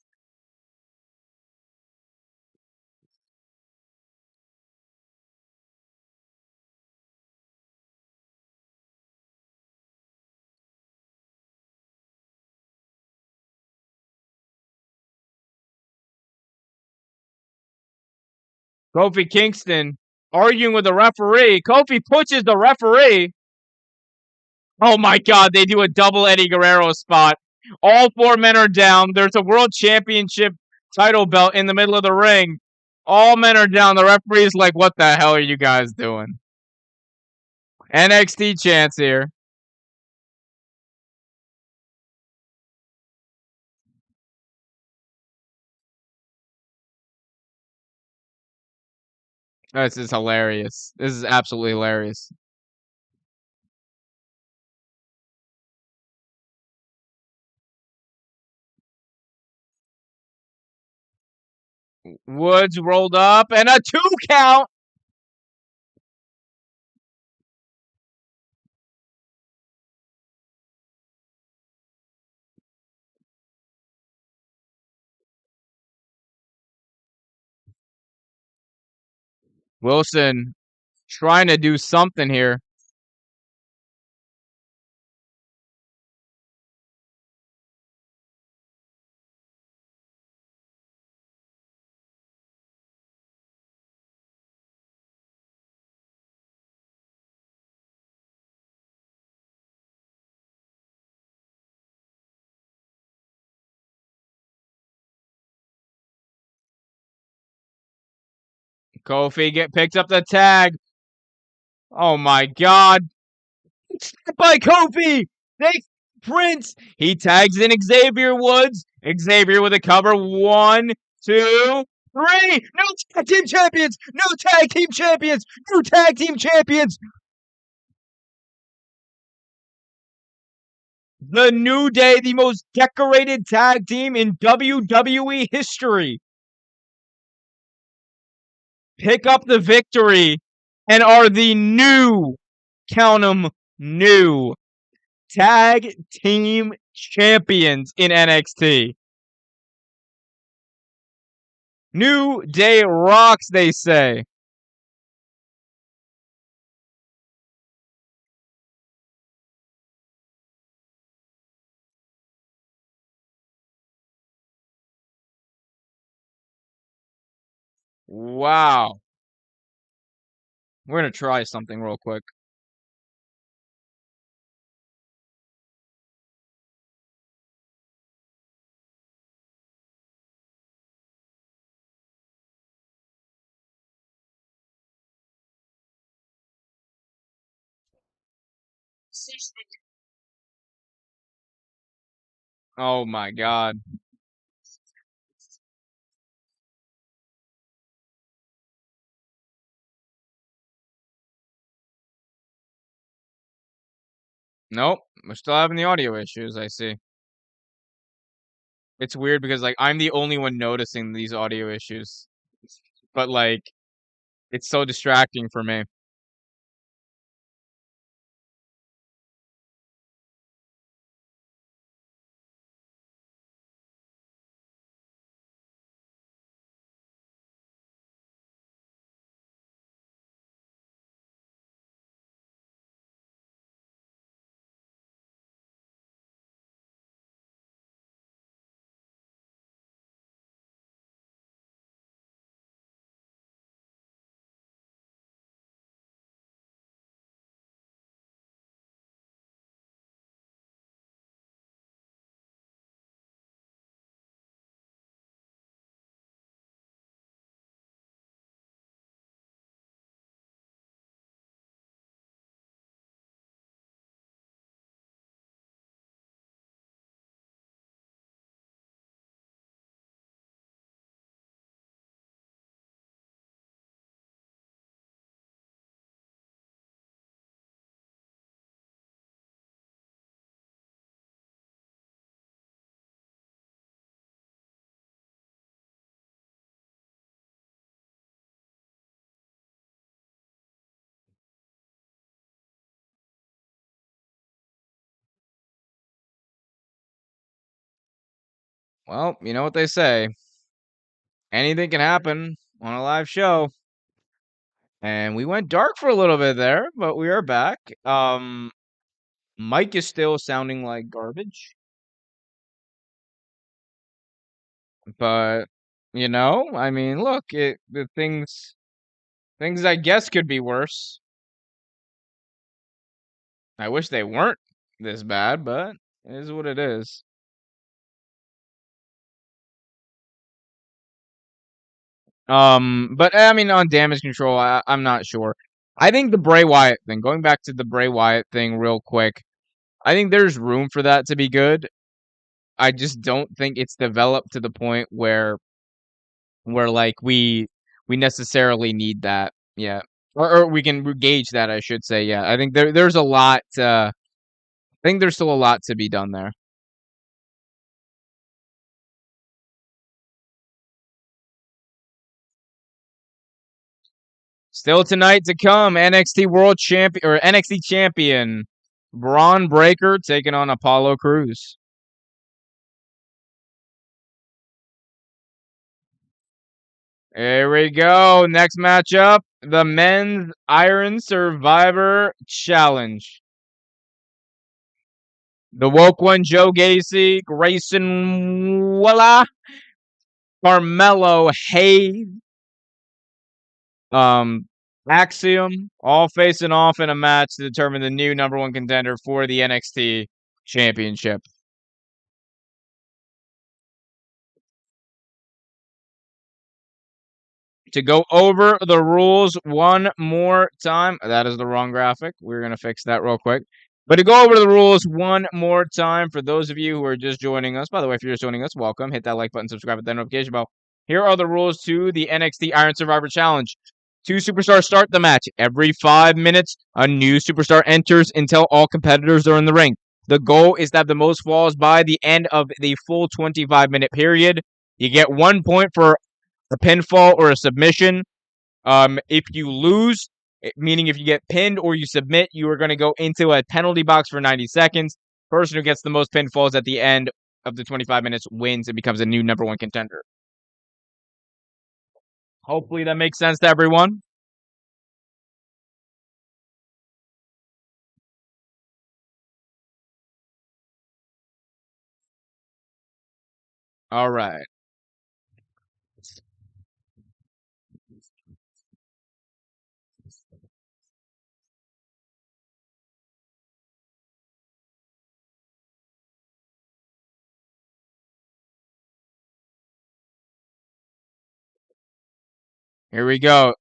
Kofi Kingston arguing with the referee. Kofi pushes the referee. Oh my God, they do a double Eddie Guerrero spot. All four men are down. There's a world championship title belt in the middle of the ring. All men are down. The referee's like, what the hell are you guys doing? NXT chance here. This is hilarious. This is absolutely hilarious. Woods rolled up and a 2 count. Wilson trying to do something here. Kofi picks up the tag. Oh my God. By Kofi. They Prince. He tags in Xavier Woods. Xavier with a cover. 1, 2, 3. No tag team champions. No tag team champions. No tag team champions. The New Day, the most decorated tag team in WWE history, pick up the victory and are the new, count 'em, new tag team champions in NXT. New Day rocks, they say. Wow. We're going to try something real quick. Oh my God. Nope. We're still having the audio issues, I see. It's weird because, like, I'm the only one noticing these audio issues. But, like, it's so distracting for me. Well, you know what they say. Anything can happen on a live show. And we went dark for a little bit there, but we are back. Mike is still sounding like garbage, but I mean, look, the things I guess could be worse. I wish they weren't this bad, but it is what it is. But I mean, on damage control, I'm not sure. I think the Bray Wyatt thing, going back to the Bray Wyatt thing real quick, I think there's room for that to be good. I just don't think it's developed to the point where like we necessarily need that. Yeah. Or we can gauge that, I should say. Yeah. I think there's a lot I think there's still a lot to be done there. Still tonight to come, NXT World Champion or NXT Champion Braun Breaker taking on Apollo Crews. Here we go. Next matchup, the Men's Iron Survivor Challenge. The woke one, Joe Gacy, Grayson Waller, Carmelo Hayes, Axiom, all facing off in a match to determine the new number one contender for the NXT Championship. To go over the rules one more time. That is the wrong graphic. We're going to fix that real quick. But to go over the rules one more time for those of you who are just joining us. By the way, if you're just joining us, welcome. Hit that like button, subscribe, hit that notification bell. Here are the rules to the NXT Iron Survivor Challenge. 2 superstars start the match. Every 5 minutes, a new superstar enters until all competitors are in the ring. The goal is to have the most falls by the end of the full 25-minute period. You get 1 point for a pinfall or a submission. If you lose, meaning if you get pinned or you submit, you are going to go into a penalty box for 90 seconds. Person who gets the most pinfalls at the end of the 25 minutes wins and becomes a new number one contender. Hopefully that makes sense to everyone. All right. Here we go.